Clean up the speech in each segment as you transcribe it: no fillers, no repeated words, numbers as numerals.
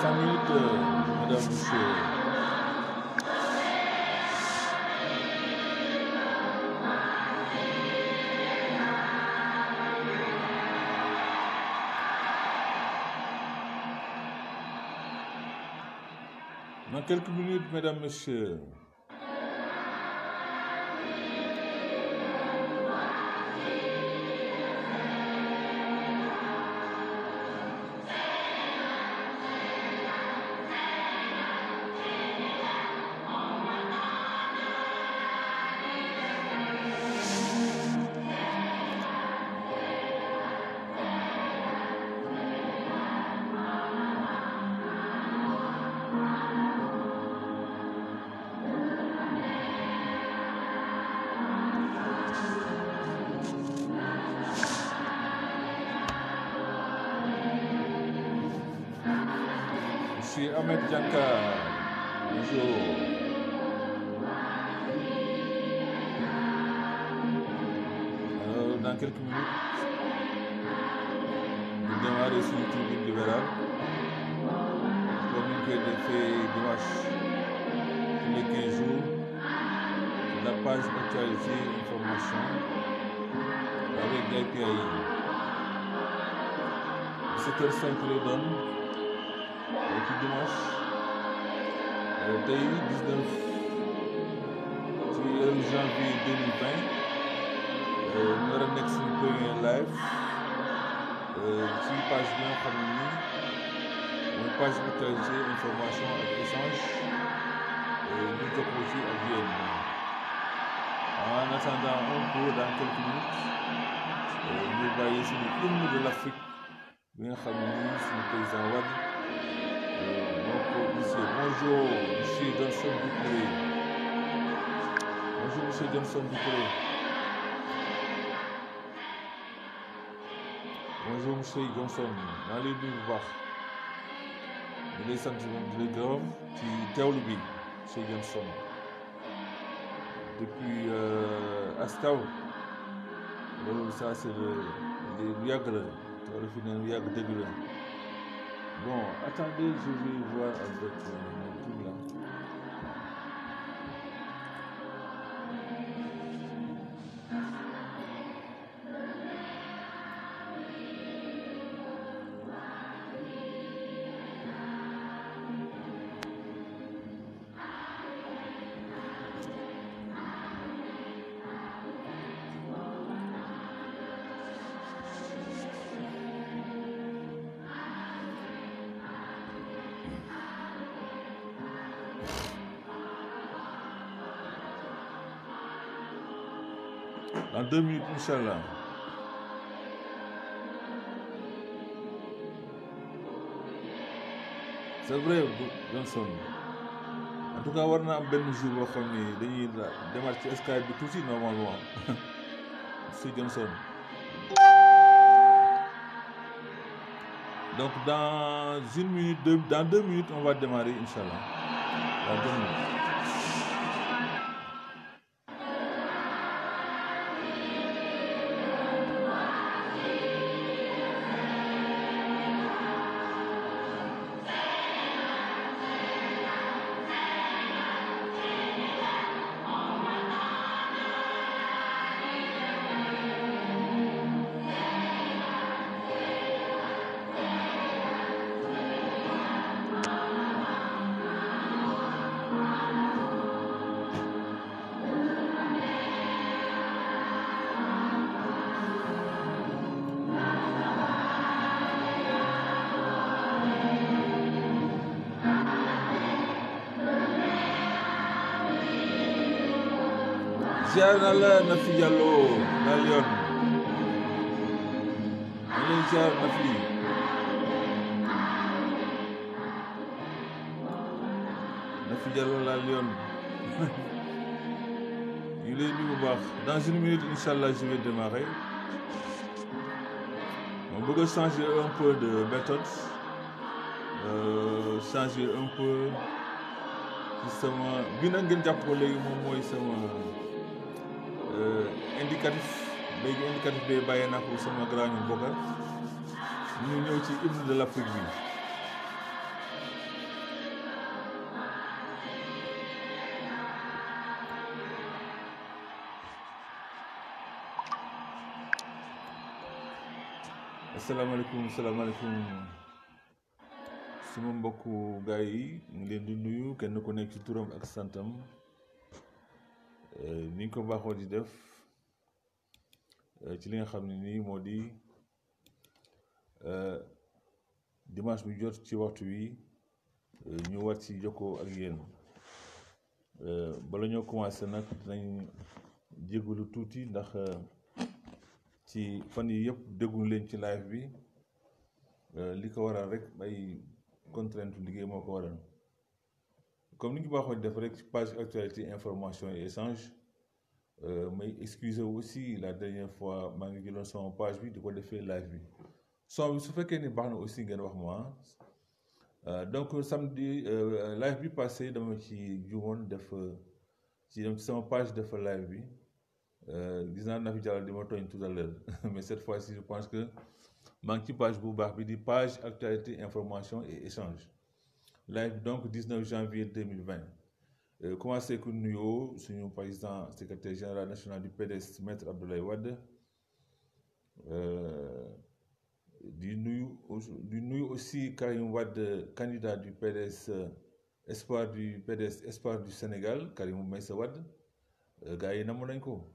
5 minutes, mesdames, messieurs. Dans quelques minutes, mesdames, messieurs. Monsieur Ahmed Dianka, bonjour. Alors, dans quelques minutes, nous démarrons sur le tribune libérale. Comme il fait dimanche tous les 15 jours, la page actualité information avec Gaïpiaï. 7h05 le donne. Depuis dimanche tey 19 ci janvier 2020 nar a nekk suñu premier live ci page bi nga xam ne nii mooy page actualité information ak échange ñu jokkoo ci ak yéen. En attendant un peu dans quelques minutes ñu bàyyi suñu hymne de l'Afrique bi nga xam ne nii suñu président Wade. Bonjour, monsieur Johnson Ducouré. Bonjour, monsieur Johnson Ducouré. Bonjour, monsieur Johnson. Naa leen nuyu bu baax. di lay sant di lay gërëm ci teewlu bi, monsieur Johnson. Depuis Askaw. loolu ça c'est lu yàgg la. wala fi ne lu yàgg dëgg la. Bon, attendez, je vais voir avec mon truc là. Dans 2 minutes, Inch'Allah. C'est vrai, Johnson. En tout cas, war na am benn jour boo xam ni dañuy démarrer ci Skype bi tuuti normalement. Monsieur Johnson. Donc dans 1 minute, dans 2 minutes, on va démarrer, Inch'Allah. Dans 2 minutes. ziar na la Nafi Diallo na Lyon ñu ziar Nafi Diallo la Lyon ñu lay nuyu bu baax. Dans 1 minute Inch'Allah je vais démarrer. On bëgg changer un peu de méthode, changer un peu ci sama bi nag ngeen jàpp ko léegi moom mooy sama indicatif. léegi indicatif day bàyyee naa ko sama grand ñu bokka ñu ñëw ci hymne de l'Afrique bi. asalaamaaleykum suma mbokku gaay yi ñu ngi leen di nuyu kenn ku nekk ci turam ak santam ni ñu ko baaxoo di def ci li nga xam ne nii moo di dimanche bu jot ci waxtu wi ñu war ci jokkoo ak yéen bala ñoo commencé nag dinañ jégalu tuuti ndax ci fan yi yëpp dégguñu leen ci live bi li ko waral rek ay contrainte liggéey moo ko waral comme ni ñu baaxoo def rek ci page actualité information et échange may excuser aussi la dernière fois maa ngi jëloon sama page bi di ko defee live bi son bi su fekkee ni baax na aussi ngeen wax ma donc samedi live bi passé dama ci juumoon def ci dem ci sama page def live bi gis naa Nafi Diallo di ma tooñ tout à l'heure mais cette fois-ci je pense que maa ngi ci page bu baax bi di page actualité information et échange live donc 19 janvier 2020 commencé ku nuyoo suñu président secrétaire général national du PDS maître Abdoulaye Wade di nuyu aussi Karim Wade candidat du PDS espoir du Sénégal Karim Meïssa Wade gars yi namoon nañ ko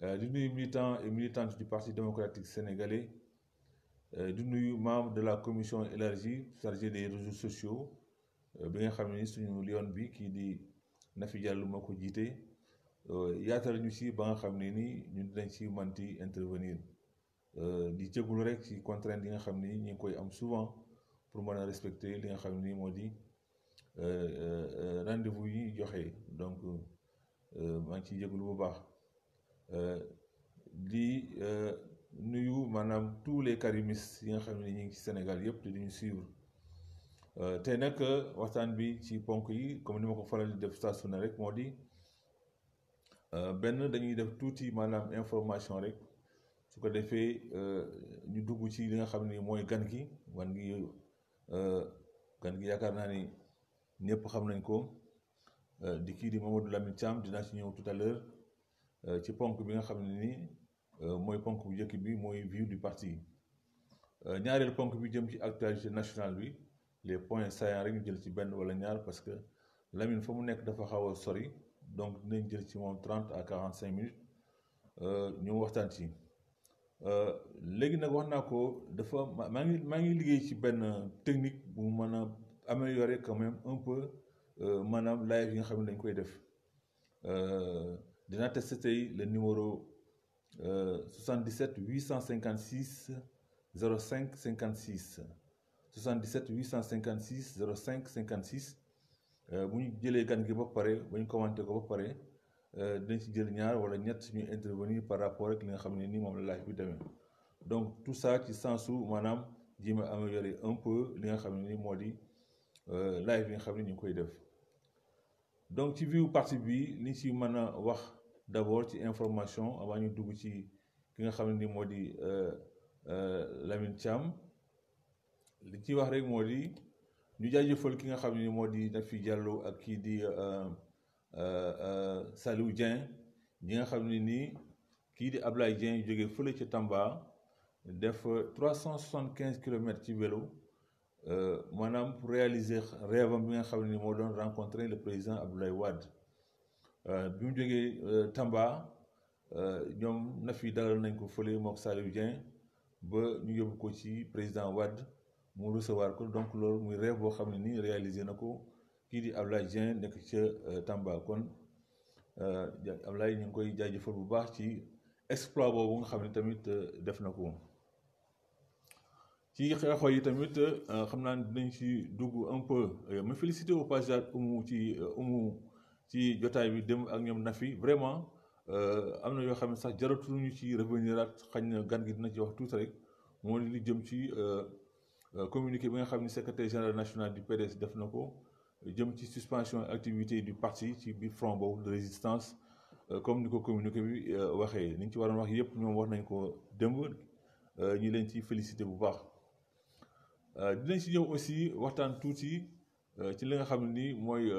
di nuyu militants et militantes du Parti démocratique sénégalais di nuyu membre de la commission élargie chargée des réseaux sociaux bi nga xam ne suñu lion bi kii di Nafi Diallo moo ko jiite yaatal ñu ci ba nga xam ne ni ñun dinañ ci manti intervenir di jégalu rek ci contrainte yi nga xam ni ñu ngi koy am souvent pour mën a respecter li nga xam ni moo di rendez-vous yi joxe donc maa ngi ciy jégalu bu baax di nuyu maanaam tous les karimistes yi nga xam ne ñu ngi ci Sénégal yëpp te duñu suivre tey nag waxtaan bi ci ponk yi comme ni ma ko faral di def saa su ne rek moo di benn dañuy def tuuti maanaam information rek su ko defee ñu dugg ci li nga xam ni mooy gan gi yaakaar naa ni ñëpp xam nañ ko di kii di Mamadou Lamine Thiam dinaa ci ñëw tout à l'heure ci ponk bi nga xam ne ni mooy ponk bu njëkk bi mooy vue du parti ñaareel ponk bi jëm ci actualité nationale bi les points saillants rek ñu jël ci benn wala ñaar parce que Lamine fa mu nekk dafa xaw a sori donc dinañ jël ci moom 30 à 45 minutes ñu waxtaan ci léegi nag wax naa ko dafa maa ngi liggéey ci benn technique bu mën a améliorer quand même un peu maanaam live yi nga xam ne dañ koy def dinaa testé tey le numéro 77 856 05 56 77 856 05 56 bu ñu jëlee gan gi ba pare ba ñu commenté ko ba pare dinañ ci jël ñaar wala ñett ñuy intervenir par rapport ak li nga xam ne ni moom la live bi demee donc tout ça ci sensu maanaam jéem a améliorer un peu li nga xam ne ni moo di live bi nga xam ne ñu ngi koy def donc ci vue parti bi li ci mën a wax d'abord ci information avant ñu dugg ci ki nga xam ne ni moo di Lamine Thiam li ciy wax rek moo di ñu jaajëfal ki nga xam ne ni moo di Nafi Diallo ak kii di Saliou Dieng ñi nga xam ne nii kii di Ablaye Dieng jógee fële ci Tamba def 375 kilomètres ci vélo maanaam pour réaliser rêve am bi nga xam ne ni moo doon rencontrer le président Abdoulaye Wade bi mu jógee Tamba ñoom Nafi dalal nañ ko fële mook Saliou Dieng ba ñu yóbbu ko ci président Wade mu recevoir ko donc loolu muy rêve boo xam ne nii réalisé na ko kii di Ablaye Dieng nekk ca Tamba kon Ablaye ñu ngi koy jaajëfal bu baax ci exploit boobu nga xam ne tamit def na ko ci xeexoo yi tamit xam naa dinañ ci dugg un peu ma félicité au passage ci jotaay bi dem ak ñoom Nafi vraiment am na yoo xam ne sax jaratuñu ci revenir at xañ na gan gi dina ci wax tuuti rek moo li jëm ci communiqué bi nga xam ne secrétaire général national du PDS def na ko jëm ci suspension activité du parti ci biir front boobu de résistance comme ni ko communiqué bi waxee ni ñu ci waroon wax yëpp ñoom wax nañ ko démb ñi leen ci félicité bu baax dinañ ci ñëw aussi waxtaan tuuti ci li nga xam ne nii mooy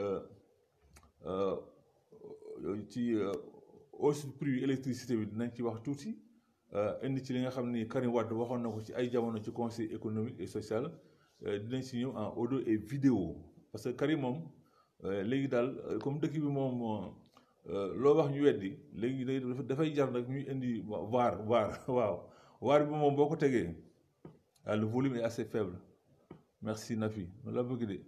ci hausse prix électricité bi dinañ ci wax tuuti indi ci li nga xam ni Karim Wade waxoon na ko ci ay jamono ci conseil économique et social dinañ si ñëw en audio et vidéo parce que Karim moom léegi daal comme dëkk bi moom loo wax ñu weddi léegi dafay jar nag ñuy indi vaar waaw vaar bi moom boo ko tegee le volume est assez faible merci Nafi noonu la bëgg de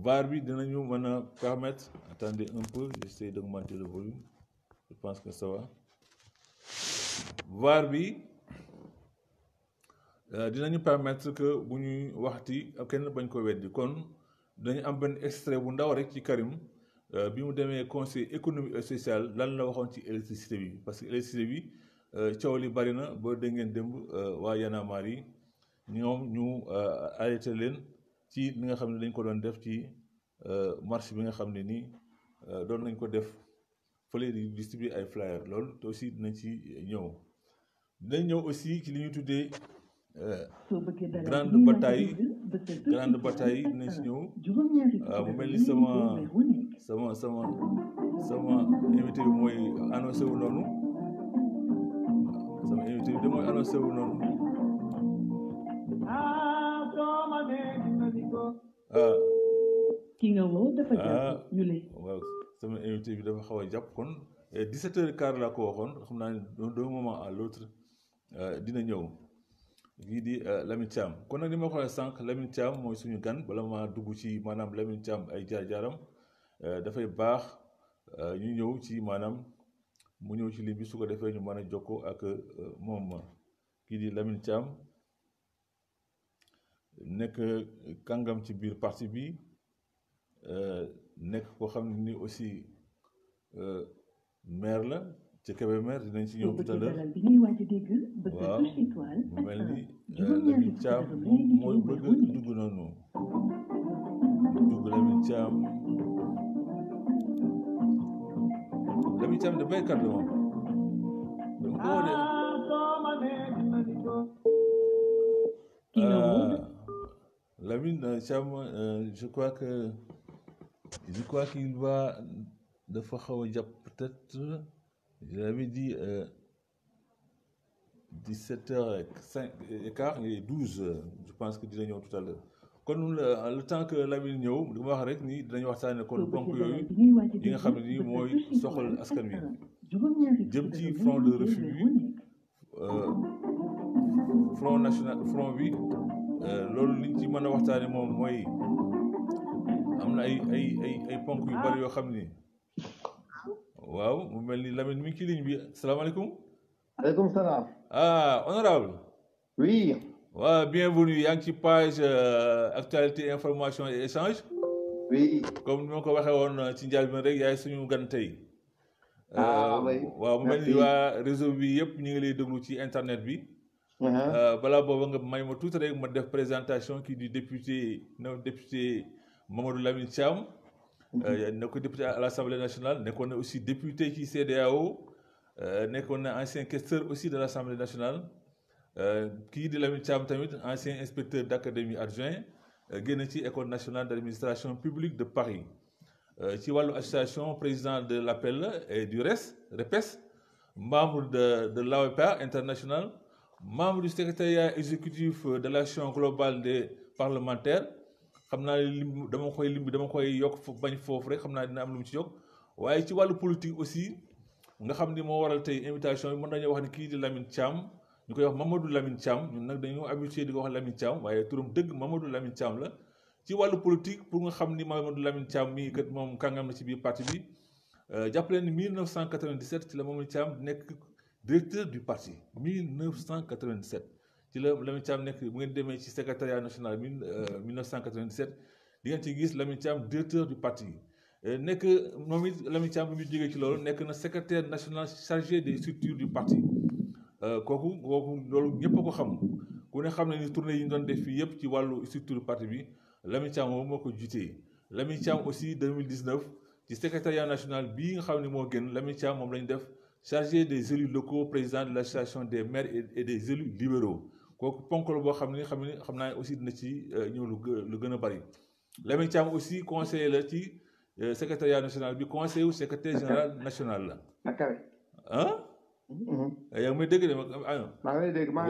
vaar bi dinañu mën a permettre attendez un peu j'essaie d'augmenter le volume je pense que ça va vaar bi dinañu permettre que bu ñuy waxti kenn bañ ko weddi kon dañu am benn extrait bu ndaw rek ci Karim bi mu demee conseil économique et social lan la waxoon ci électricité bi parce que électricité bi coow li bari na ba dégg ngeen démb waa Y'en a marre yi ñoom ñu arrêté leen ci li nga xam ne dañ ko doon def ci marche bi nga xam ne nii doon nañ ko def fële di distribuer ay flyer loolu te aussi dinañ ci ñëw dinañ ñëw aussi ci li ñu tuddee grande bataille dinañ si ñëw mu mel ni sama invité bi mooy annoncé wu noonu sama invité bi de mooy annoncé wu noonu waaw sama invité bi dafa xaw a jàpp kon 17h15 laa ko waxoon xam naa ne d'un moment à l'autre dina ñëw lii di Lamine Thiam kon nag li ma ko waxee sànq Lamine Thiam mooy suñu gan bala maa dugg ci maanaam Lamine Thiam ay jaar-jaaram dafay baax ñu ñëw ci maanaam mu ñëw ci ligne bi su ko defee ñu mën a jokkoo ak moom kii di Lamine Thiam nekk kàngam ci biir parti bi nekk koo xam ne ni aussi maire la ci Kébémer dinañ ci ñëw tout à l'heure waaw mu mel ni Lamine Thiam moom mooy bëgg dugg noonu dugg Lamine Thiam de béykat la moom dama ko wone Lamine Thiam je crois qu'il va dafa xaw a jàpp peut-être je l'avais dit 17h05 et 12 je pense que dina ñëw tout à l'heure kon le temps que Lamine ñëw li ma wax rek ni dinañu waxtaane kon ponk yooyu yi nga xam ne nii mooy soxal askan wi jëm ci front de refus bi front national front bi loolu liñ ci mën a waxtaane moom mooy am na ay ponk yu bari yoo xam ni waaw mu mel ni Lamine mi ngi ci ligne bi salaamaaleykum. Aleykum salaam. Honorable. Oui. waaw bienvenue yaa ngi ci page actualité information et échange. Oui. comme ni ma ko waxee woon ci njëlbéen rek yaay suñu gan tey. oui. waaw mu mel ni waa réseau bi yëpp ñu ngi lay déglu ci internet bi. balaa booba nga may ma tuuti rek ma def présentation kii di député Mamadou Lamine Thiam. nekkoon député à l'Assemblée nationale nekkoon na aussi député ci CEDEAO nekkoon na ancien questeur aussi de l'Assemblée nationale kii di Lamine Thiam tamit ancien inspecteur d'académie adjoint génn ci école nationale d'administration publique de Paris ci wàllu association président de l'APEL et du REPES membre de l'AOPA international membre du secrétariat exécutif de l'action globale des parlementaires xam naa lim dama koy yokk bañ foofu rek xam naa dina am lu mu ci yokk waaye ci wàllu politique aussi nga xam ni moo waral tey invitation bi mën nañoo wax ni kii di Lamine Thiam ñu koy wax Mamadou Lamine Thiam ñun nag dañoo habitué di ko wax Lamine Thiam waaye turam dëgg Mamadou Lamine Thiam la ci wàllu politique pour nga xam ni Mamadou Lamine Thiam mii kat moom kàngam na ci biir parti bi jàppale ni 1997 ci la Mamadou Thiam nekk directeur du parti 1997 ci la Lamine Thiam nekk bu ngeen demee ci secrétariat national 1997 di ngeen ci gis Lamine Thiam directeur du parti nekk moom it Lamine Thiam bi mu jógee ci loolu nekk na secrétaire national chargé des structures du parti kooku loolu ñëpp a ko xam ku ne xam ne ni tournée yi ñu doon def fii yëpp ci wàllu structure parti bi Lamine Thiam moom moo ko jiitee Lamine Thiam aussi 2019 ci secrétariat national bii nga xam ne moo gën Lamine Thiam moom lañu def chargé des élus locaux président de l'association des maires et des élus libéraux kooku ponk la boo xam naa aussi dina ci ñëw lu gën a bari Lamine Thiam aussi conseiller la ci secrétariat national bi conseil wu secrétaire général national la. ah. yaa ngi may dégg de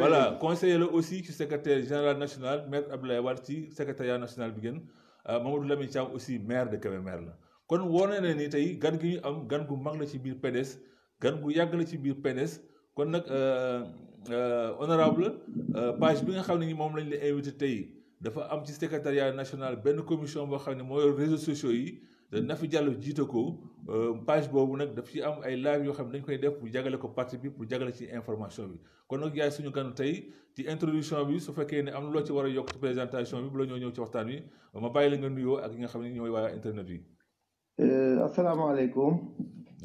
voilà conseiller la aussi ci secrétaire général national maître Abdoulaye Wade ci secrétariat national bi gën Mamadou Lamine Thiam aussi maire de Kébémer la kon wone na ni tey gan gi ñu am gan gu mag la ci biir PDS gan gu yàgg la ci biir PDS kon nag honorable page bi nga xam ne ni moom lañ la invité tey dafa am ci secrétariat national benn commission boo xam ne moo yor réseaux sociaux yi Nafi Diallo jiite ko page boobu nag daf ci am ay live yoo xam ne dañ koy def pour jagale ko parti bi pour jagale ci information bi kon nag yaay suñu gan tey ci introduction bi su fekkee ne am na loo ci war a yokk ci présentation bi bu la ñoo ñëw ci waxtaan wi ma bàyyi la nga nuyoo ak yi nga xam ne ñooy waa internet yi. asalaamaaleykum.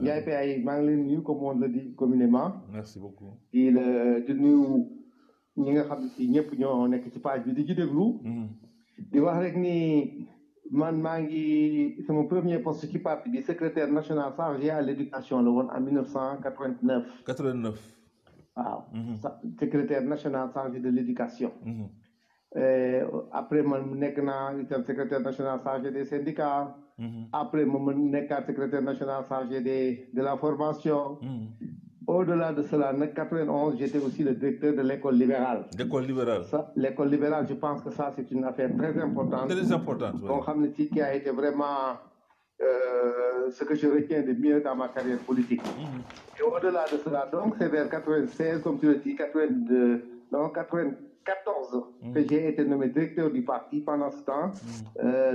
Ndiaye Faye maa ngi leen nuyu comme on le dit communément. merci beaucoup. di nuyu ñi nga xam ne si ñëpp ñoo nekk ci page bi di ci déglu. di wax rek ni. man maa ngi sama premier poste ci parti bi secrétaire national chargé à l'éducation la woon en 1989. 89. waaw. secrétaire national chargé de l'éducation. après man nekk naa itam secrétaire national chargé des syndicats. après ma nekkaat secrétaire national chargé de la formation. Au-delà de cela, en 1991, j'étais aussi le directeur de l'école libérale. L'école libérale. L'école libérale, je pense que ça, c'est une affaire très importante. Très importante, oui. Qui a été vraiment ce que je retiens de mieux dans ma carrière politique. Et au-delà de cela, donc, c'est vers 96, comme tu le dis, 94, que j'ai été nommé directeur du parti. Pendant ce temps,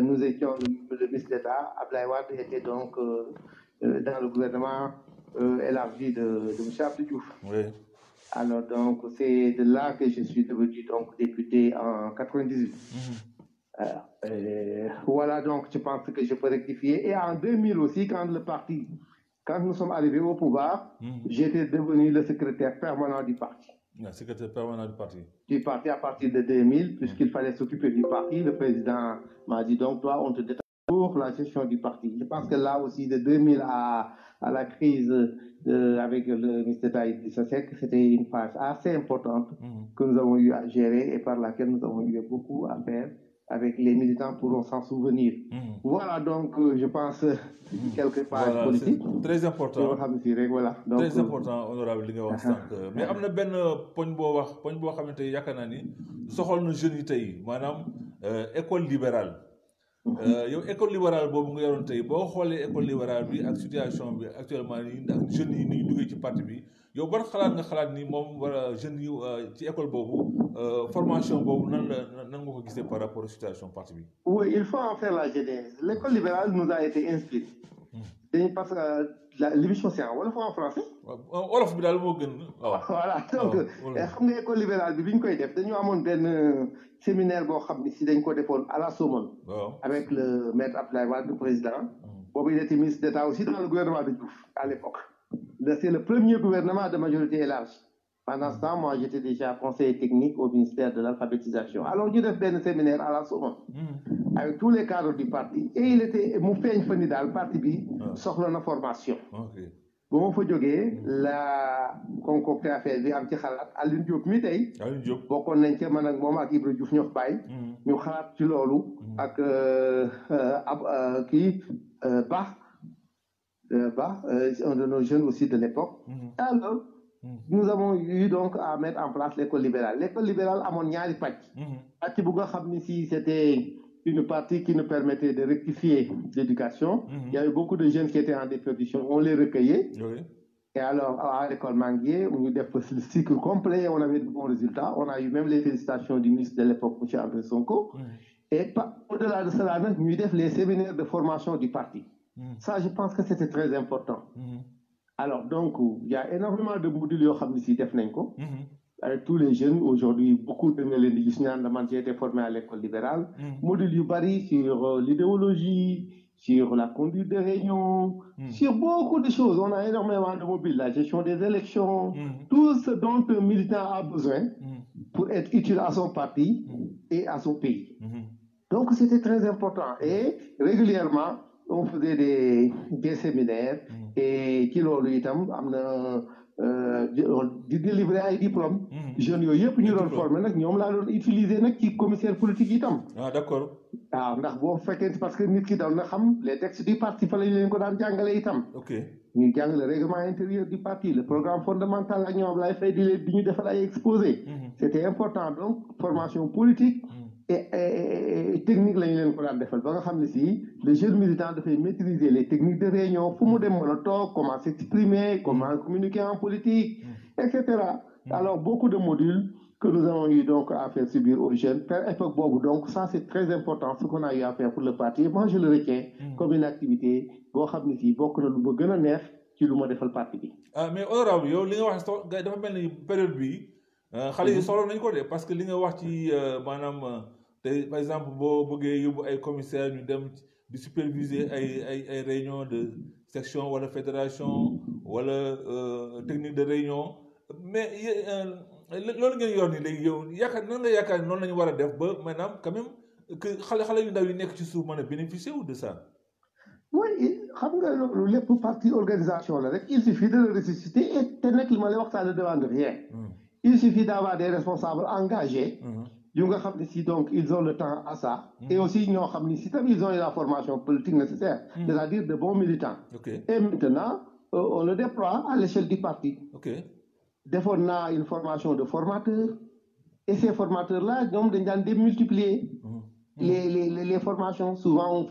nous étions le ministre d'État. Abdoulaye Wade était donc dans le gouvernement élargi de M. Abdou Diouf. Oui. Alors, donc, c'est de là que je suis devenu donc député en 98. Voilà, donc, je pense que je peux rectifier. Et en 2000 aussi, quand nous sommes arrivés au pouvoir, j'étais devenu le secrétaire permanent du parti. Le secrétaire permanent du parti. Du parti à partir de 2000, puisqu'il fallait s'occuper du parti. Le président m'a dit, donc, toi, on te détache pour la gestion du parti. Je pense que là aussi, de 2000 à la crise avec le ministre d'État Idrissa Seck, c'était une phase assez importante que nous avons eu à gérer et par laquelle nous avons eu beaucoup à faire avec les militants pourront s'en souvenir. Voilà donc, je pense, quelques pages politiques. Très important. Voilà. Donc, très important, honorable li nga wax sànq. Mais am na benn poñ boo xam ne tey yaakaar naa ni soxal na jeunes yi tey maanaam école libérale. yow école libérale boobu nga yoroon tey boo xoolee école libérale bi ak situation bi actuellement nii ak jeunes yi ni ñu duggee ci parti bi yow ban xalaat nga xalaat ni moom wala jeunes yi ci école boobu formation boobu nan nga ko gisee par rapport à situation parti bi. Oui, il faut en faire la genèse. L'école libérale nous a été inspirée. Parce que l'émission c'est en wolof ou en français. wolof bi daal moo gën. voilà donc xam nga école libérale bi ñu koy def dañu amoon benn séminaire boo xam ni si dañ ko defoon à la Somone. avec le maître Abdoulaye Wade, le président. boobu il était ministre d'État aussi dans le gouvernement de Diouf à l'époque. C'est le premier gouvernement de majorité élargie. Pendant ce temps, moi, j'étais déjà conseiller technique au ministère de l'alphabétisation. Alors, nous avons fait un séminaire à la Somone avec tous les cadres du parti. Et il était, mon fait une dans le parti, sur la formation. Bon, il faut dire, la concocté affaire bi am ci xalaat Alioune Diop mi tey. Alioune Diop bokkoon nañ ci man ak moom ak Ibra Diouf ñoo bàyyi. ñu xalaat ci loolu. ak kii un de nos jeunes aussi de l'époque. Alors, nous avons eu donc à mettre en place l'école libérale. L'école libérale amoon ñaari pàcc. pàcc bu nga xam ni si c'était une partie qui nous permettait de rectifier l'éducation. Il y avait beaucoup de jeunes qui étaient en déperdition. On les recueillait. Oui. Et alors, à l'école Manguier, on a fait le cycle complet et on avait de bons résultats. On a eu même les félicitations du ministre de l'époque, M. André Sonko. Et au-delà de cela, nous avons fait les séminaires de formation du parti. Ça, je pense que c'était très important. Alors, donc, il y a énormément de modules qui ont été avec tous les jeunes. Aujourd'hui, beaucoup de j'ai été formé à l'école libérale. Modules Yubari sur l'idéologie, sur la conduite des réunions, sur beaucoup de choses. On a énormément de modules, la gestion des élections, tout ce dont un militant a besoin pour être utile à son parti et à son pays. Donc, c'était très important. Et régulièrement, on faisait des séminaires et qui l'ont di délivrer ay diplômes. jeunes yooyu yëpp ñu doon former nag ñoom laa doon utiliser nag ci commissaire politique itam. ah d'accord. waaw ndax boo fekkee parce que nit ki daw na xam les textes du parti fa lañ leen ko daan jàngale itam. ok ñu jàng le règlement intérieur du parti le programme fondamental ak ñoom lay fay di ñu defal ay exposé. c'était important donc formation politique. et technique lañu leen ko daan defal ba nga xam ne si le jeune militant dafay maîtriser les techniques de réunion fu mu dem mën a toog comment s'exprimer comment communiquer en politique etc. Alors beaucoup de modules que nous avons eu donc à faire subir aux jeunes par époque boobu donc ça c'est très important ce qu'on a eu à faire pour le parti moi je le retiens comme une activité boo xam ne si bokk na lu ma gën a neex ci lu ma defal parti bi. ah mais honorable yow li nga wax dafa mel ni période bi xale yi solo nañ ko de parce que li nga wax ci maanaam te par exemple boo bëggee yóbbu ay commissaire ñu dem di superviser ay réunion de section wala fédération wala technique de réunion mais loolu ngeen yor ni léegi yow nan nga yaakaar noonu la ñu war a def ba maanaam quand même que xale yu ndaw yi nekk ci suuf mën a bénéficier wu de ça. oui xam nga loolu lépp partie organisation la rek il suffit de le ressusciter et te nekk li ma lay wax ça ne demande rien. Il suffit d'avoir des responsables engagés. yu nga xam ne si donc ils ont le temps à ça. et aussi ñoo xam ne si tamit ils ont la formation politique nécessaire. c'est-à-dire de bons militants. et maintenant on le déploie à l'échelle du parti. defoon naa une formation de formateurs et ces formateurs là ñoom dañ daan démultiplier les formations souvent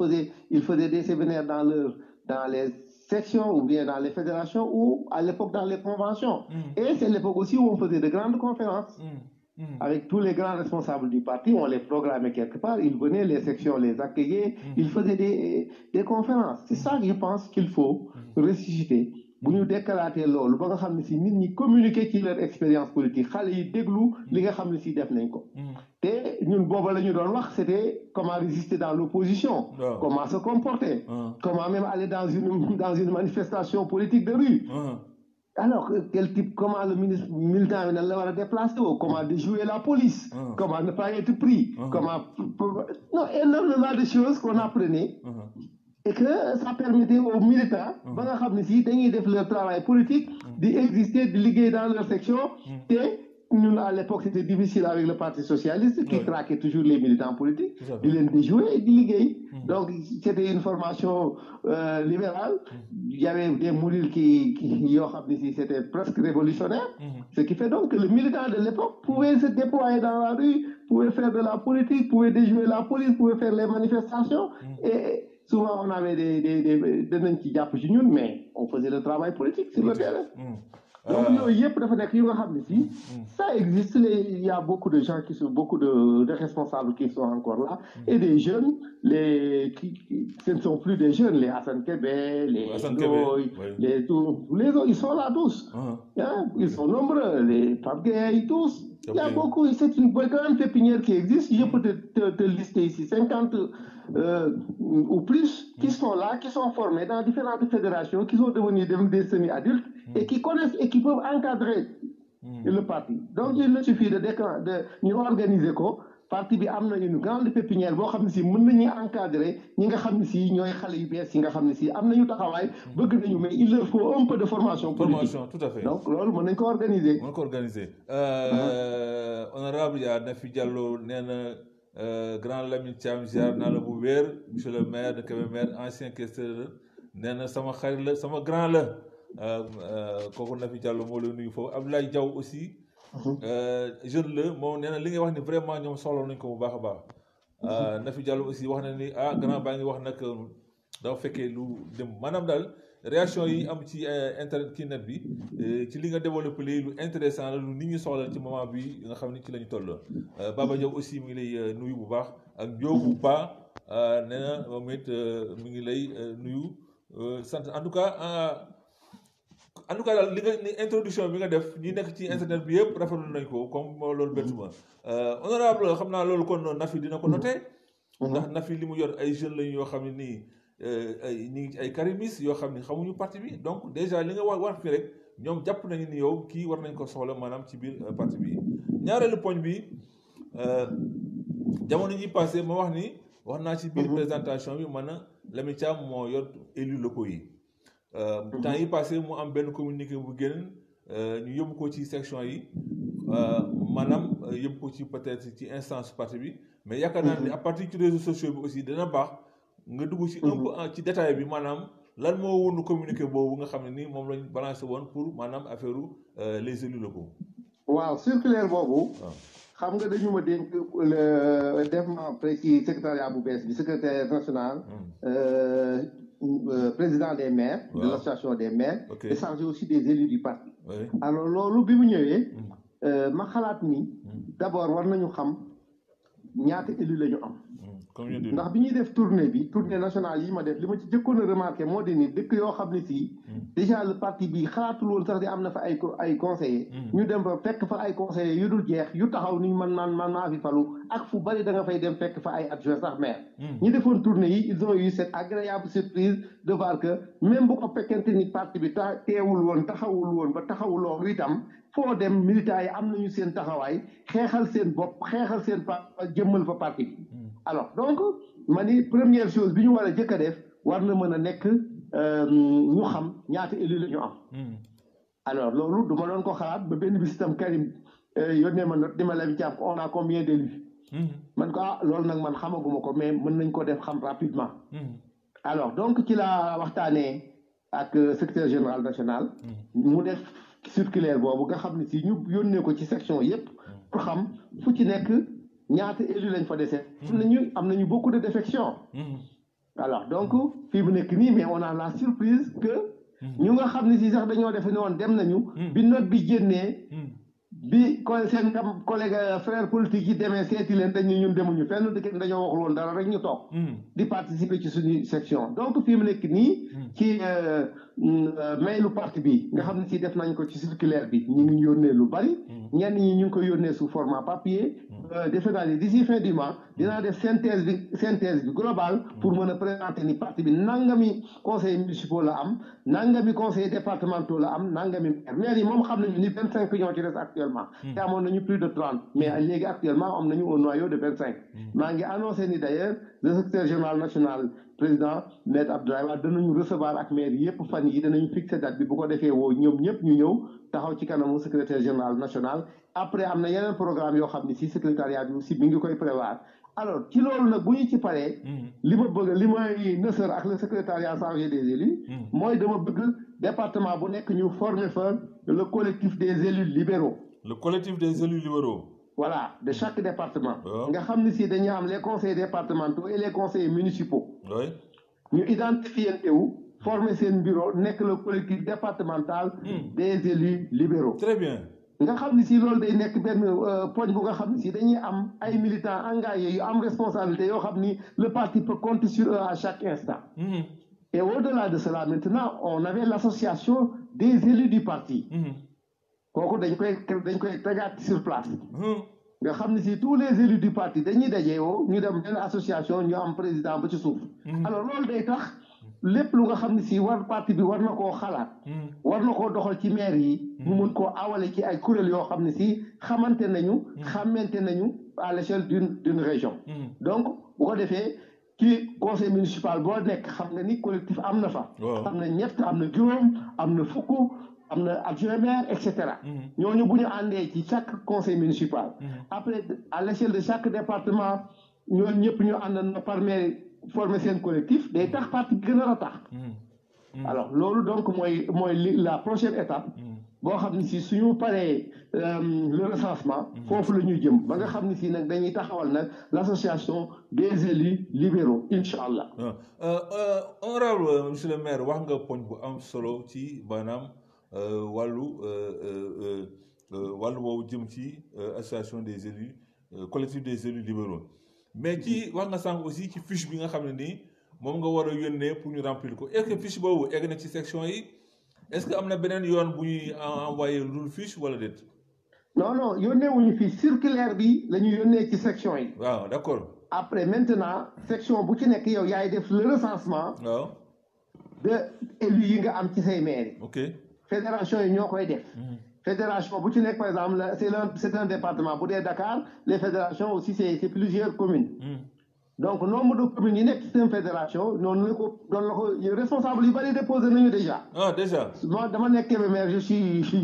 ils faisaient des séminaires dans les sections ou bien dans les fédérations ou à l'époque dans les conventions. Et c'est l'époque aussi où on faisait de grandes conférences. Avec tous les grands responsables du parti, on les programmait quelque part, ils venaient, les sections les accueillaient, ils faisaient des conférences. C'est ça que je pense qu'il faut ressusciter. bu ñu décalaatee loolu ba nga xam ne si nit ñi communiquer ci leur expérience politique xale yi déglu li nga xam ne si def nañ ko. te ñun booba la ñu doon wax c'était comment résister dans l'opposition. comment se comporter. comment même aller dans une manifestation politique de rue. Alors quel type comment le militant bi nan la war a déplacer woo comment déjouer la police. comment ne pas être pris. comment non énormément de choses qu'on apprenait. et que ça permettait aux militants ba nga xam ne si dañuy def leur travail politique di exister di liggéey dans leur section te ñun à l'époque c'était difficile avec le parti socialiste qui traquait toujours les militants politiques di leen déjouer et di liggéey donc c'était une formation libérale il y avait des modules qui yoo xam ne si c'était presque révolutionnaire ce qui fait donc que le militant de l'époque pouvait se déployer dans la rue pouvait faire de la politique pouvait déjouer la police pouvait faire les manifestations et souvent on avait danañ ci jàpp ci ñun mais on faisait le travail politique sur le terrain. Donc yooyu yëpp dafa nekk yu nga xam ne si ça existe il y a beaucoup de gens qui sont beaucoup de responsables qui sont encore là et des jeunes ce ne sont plus des jeunes les Assane Kébé les Ndoye tous les autres ils sont là tous ils sont nombreux les Pape Gueye tous il y a beaucoup c'est une grande pépinière qui existe je peux te lister ici 50 ou plus qui sont là, qui sont formés dans différentes fédérations, qui sont devenus des semi-adultes et qui connaissent et qui peuvent encadrer le parti. Donc il ne suffit de ñu organiser ko parti bi am na une grande pépinière boo xam ne si mën nañu encadrer ñi nga xam ne si ñooy xale yu bees yi nga xam ne si am nañu taxawaay bëgg nañu mais il leur faut un peu de formation politique. Tout à fait. Donc loolu mën nañu ko organiser. Honorable yaa Nafi Diallo nee na grand Lamine Thiam ziar naa la bu wér monsieur le maire de Kébémer ancien questeur nee na sama xarit la sama grand la kooku Nafi Diallo moo la nuyu foofu Abdoulaye Diaw aussi jeune la moom nee na li ngay wax ni vraiment ñoom soxla nañ ko bu baax a baax Nafi Diallo aussi wax na ni grand baa ngi wax nag dafa fekkee lu dem maanaam daal réaction yi am ci internet kii net bi ci li nga développé léegi lu intéressant la lu nit ñi soxla ci moment bi nga xam ni ci la ñu toll Baba Diaw aussi mi ngi lay nuyu bu baax ak Ndiogou Ba nee na moom it mi ngi lay nuyu sant en tout cas daal li introduction bi nga def ñi nekk ci internet bi yëpp rafetlu nañ ko comme loolu bettuma honorable xam naa loolu kon Nafi dina ko noté ndax Nafi li mu yor ay jeunes lañ yoo xam ne nii ñu ngi ci ay karimis yoo xam ne xamuñu parti bi donc déjà li nga wax fi rek ñoom jàpp nañu ni yow kii war nañ ko soxla maanaam ci biir parti bi ñaareelu poñ bi jamono ñi passé ma wax naa ci biir présentation bi man na Lamine Thiam moo yor élus locaux yi temps yi passé mu am benn communiqué bu génn ñu yóbbu ko ci section yi maanaam yóbbu ko ci peut-être ci instance parti bi mais yaakaar naa ne à partir ci réseaux sociaux bi aussi dana baax nga dugg ci un peu ci détail bi maanaam lan moo wunu communiqué boobu nga xam ne ni moom lañ balancé woon pour maanaam affaire les élus locaux. waaw circulaire boobu. xam nga dañu ma dénk def ma après ci secrétariat bu bees bi secrétaire national président des maires de l'association des maires et chargé aussi des élus du parti. alors loolu bi mu ñëwee ma xalaat ni d'abord war nañu xam ñaata élus la ñu am ndax bi ñuy def tournée nationale yi ma def li ma ci jëkkoon a remarqué moo di ni dëkk yoo xam ne si déjà le parti bi xalaatul woon sax di am na fa ay conseillers ñu dem fa fekk fa ay conseillers yu dul jeex yu taxaw ni man maa fi falu ak fu bari da nga fay dem fekk fa ay adjoints sax maire ñi defoon tournée yi ils ont eu cette agréable surprise de voir que même bu ko fekkente ni parti bi teewul woon taxawul woon ba taxawuloo itam foo dem militants yi am nañu seen taxawaay xeexal seen bopp xeexal seen jëmmal fa parti bi alors donc ma ni première chose bi ñu war a jëkk a def war na mën a nekk ñu xam ñaata élu la ñu am alors loolu du ma doon ko xalaat ba benn bis itam Karim yónnee ma note di ma la jàpp on a combien d'élus man ko loolu nag man xamaguma ko mais mën nañ ko def xam rapidement alors donc ci la waxtaanee ak secrétaire général national mu def circulaire boobu nga xam ne si ñu yónnee ko ci section yépp pour xam fu ci nekk ñaata élu lañ fa dese am nañu beaucoup de défections alors donc fii mu nekk nii mais on a la surprise que ñu nga xam ne si sax dañoo defe ne woon dem nañu bi note bi génnee bi seen collègue frère politique yi demee seeti leen dañu ñun demuñu fenn dañoo waxul woon dara rek ñu toog di participer ci suñu section donc fii mu nekk nii ci mailu parti bi nga xam ne si def nañ ko ci circulaire bi ñu ngi yónnee lu bari ñenn ñi ñu ngi ko yónnee sous format papier defe naa ni d'ici fin du mois dinaa def synthèse bi globale pour mën a présenter ni parti bi nangami conseillers municipaux la am nangami conseillers départementaux la am nangami maire yi moom xam nañu ni 25 ñoo ci des actuellement te amoon nañu plus de 30 mais léegi actuellement am nañu un noyau de 25 maa ngi annoncé ni d'ailleurs le secrétaire général national président Maître Abdoulaye Wade danañu recevoir ak maire yépp fan yi danañu fixer date bi bu ko defee woo ñoom ñëpp ñu ñëw taxaw ci kanamu secrétaire général national après am na yeneen programme yoo xam ne si secrétariat bi aussi mi ngi koy prévoir alors ci loolu nag bu ñu ci paree li ma bëgg li may nësër ak le secrétariat chargé des élus mooy dama bëgg département bu nekk ñu former fa le collectif des élus libéraux voilà de chaque département nga xam ne si dañuy am les conseils départementaux et les conseillers municipaux ñu identifier wu former seen bureau nekk le collectif départemental des élus libéraux très bien nga xam ne si loolu day nekk benn poñ bu nga xam ne si dañuy am ay militants engagés yu am responsabilité yoo xam ni le parti peut compter sur eux à chaque instant et au-delà de cela maintenant on avait l'association des élus du parti kooku dañ koy tegaat sur place nga xam ne si tous les élus du parti dañuy dajewoo ñu dem benn association ñu am président ba ci suuf alors loolu day tax lépp lu nga xam ne si parti bi war na koo xalaat war na koo doxal ci maire yi mu mun koo awale ci ay kuréel yoo xam ne si xamante nañu à l'échelle d'une région donc bu ko defee ci conseil municipal boo nekk xam nga ni collectif am na fa am na ñett am na juróom am na fukk am na adjoint maire et cetera ñooñu bu ñu àndee ci chaque conseil municipal après à l'échelle de chaque département ñooñu ñëpp ñu ànd na par maire former seen collectif day tax parti bi gën a ratax alors loolu donc mooy la prochaine étape boo xam ne si suñu paree le recensement foofu la ñuy jëm ba nga xam ne si nag dañuy taxawal nag l'association des élus libéraux incha allah honorable monsieur le maire wax nga poñ bu am solo ci maanaam wàllu boobu jëm ci association des élus collectif des élus libéraux mais ci wax nga sànq aussi ci fiche bi nga xam ne nii moom nga war a yónnee pour ñu remplir ko est-ce que fiche boobu egg na ci section yi est-ce que am na beneen yoon bu ñuy envoyé lu dul fiche wala déet. non yónnee wuñu fiche circulaire bi la ñu yónnee ci section yi. waaw d'accord. après maintenant section bu ci nekk yow yaay def le recensement. waaw. de élus yi nga am ci say maires yi. ok fédération yi ñoo koy def. fédération bu ci nekk par exemple c'est un département bu dee Dakar les fédérations aussi c'est plusieurs communes. donc nombre de communes yi nekk système fédération noonu la ko doon la ko responsable yu bëri déposé nañu déjà. Ah déjà. moi dama nekk Kébémer je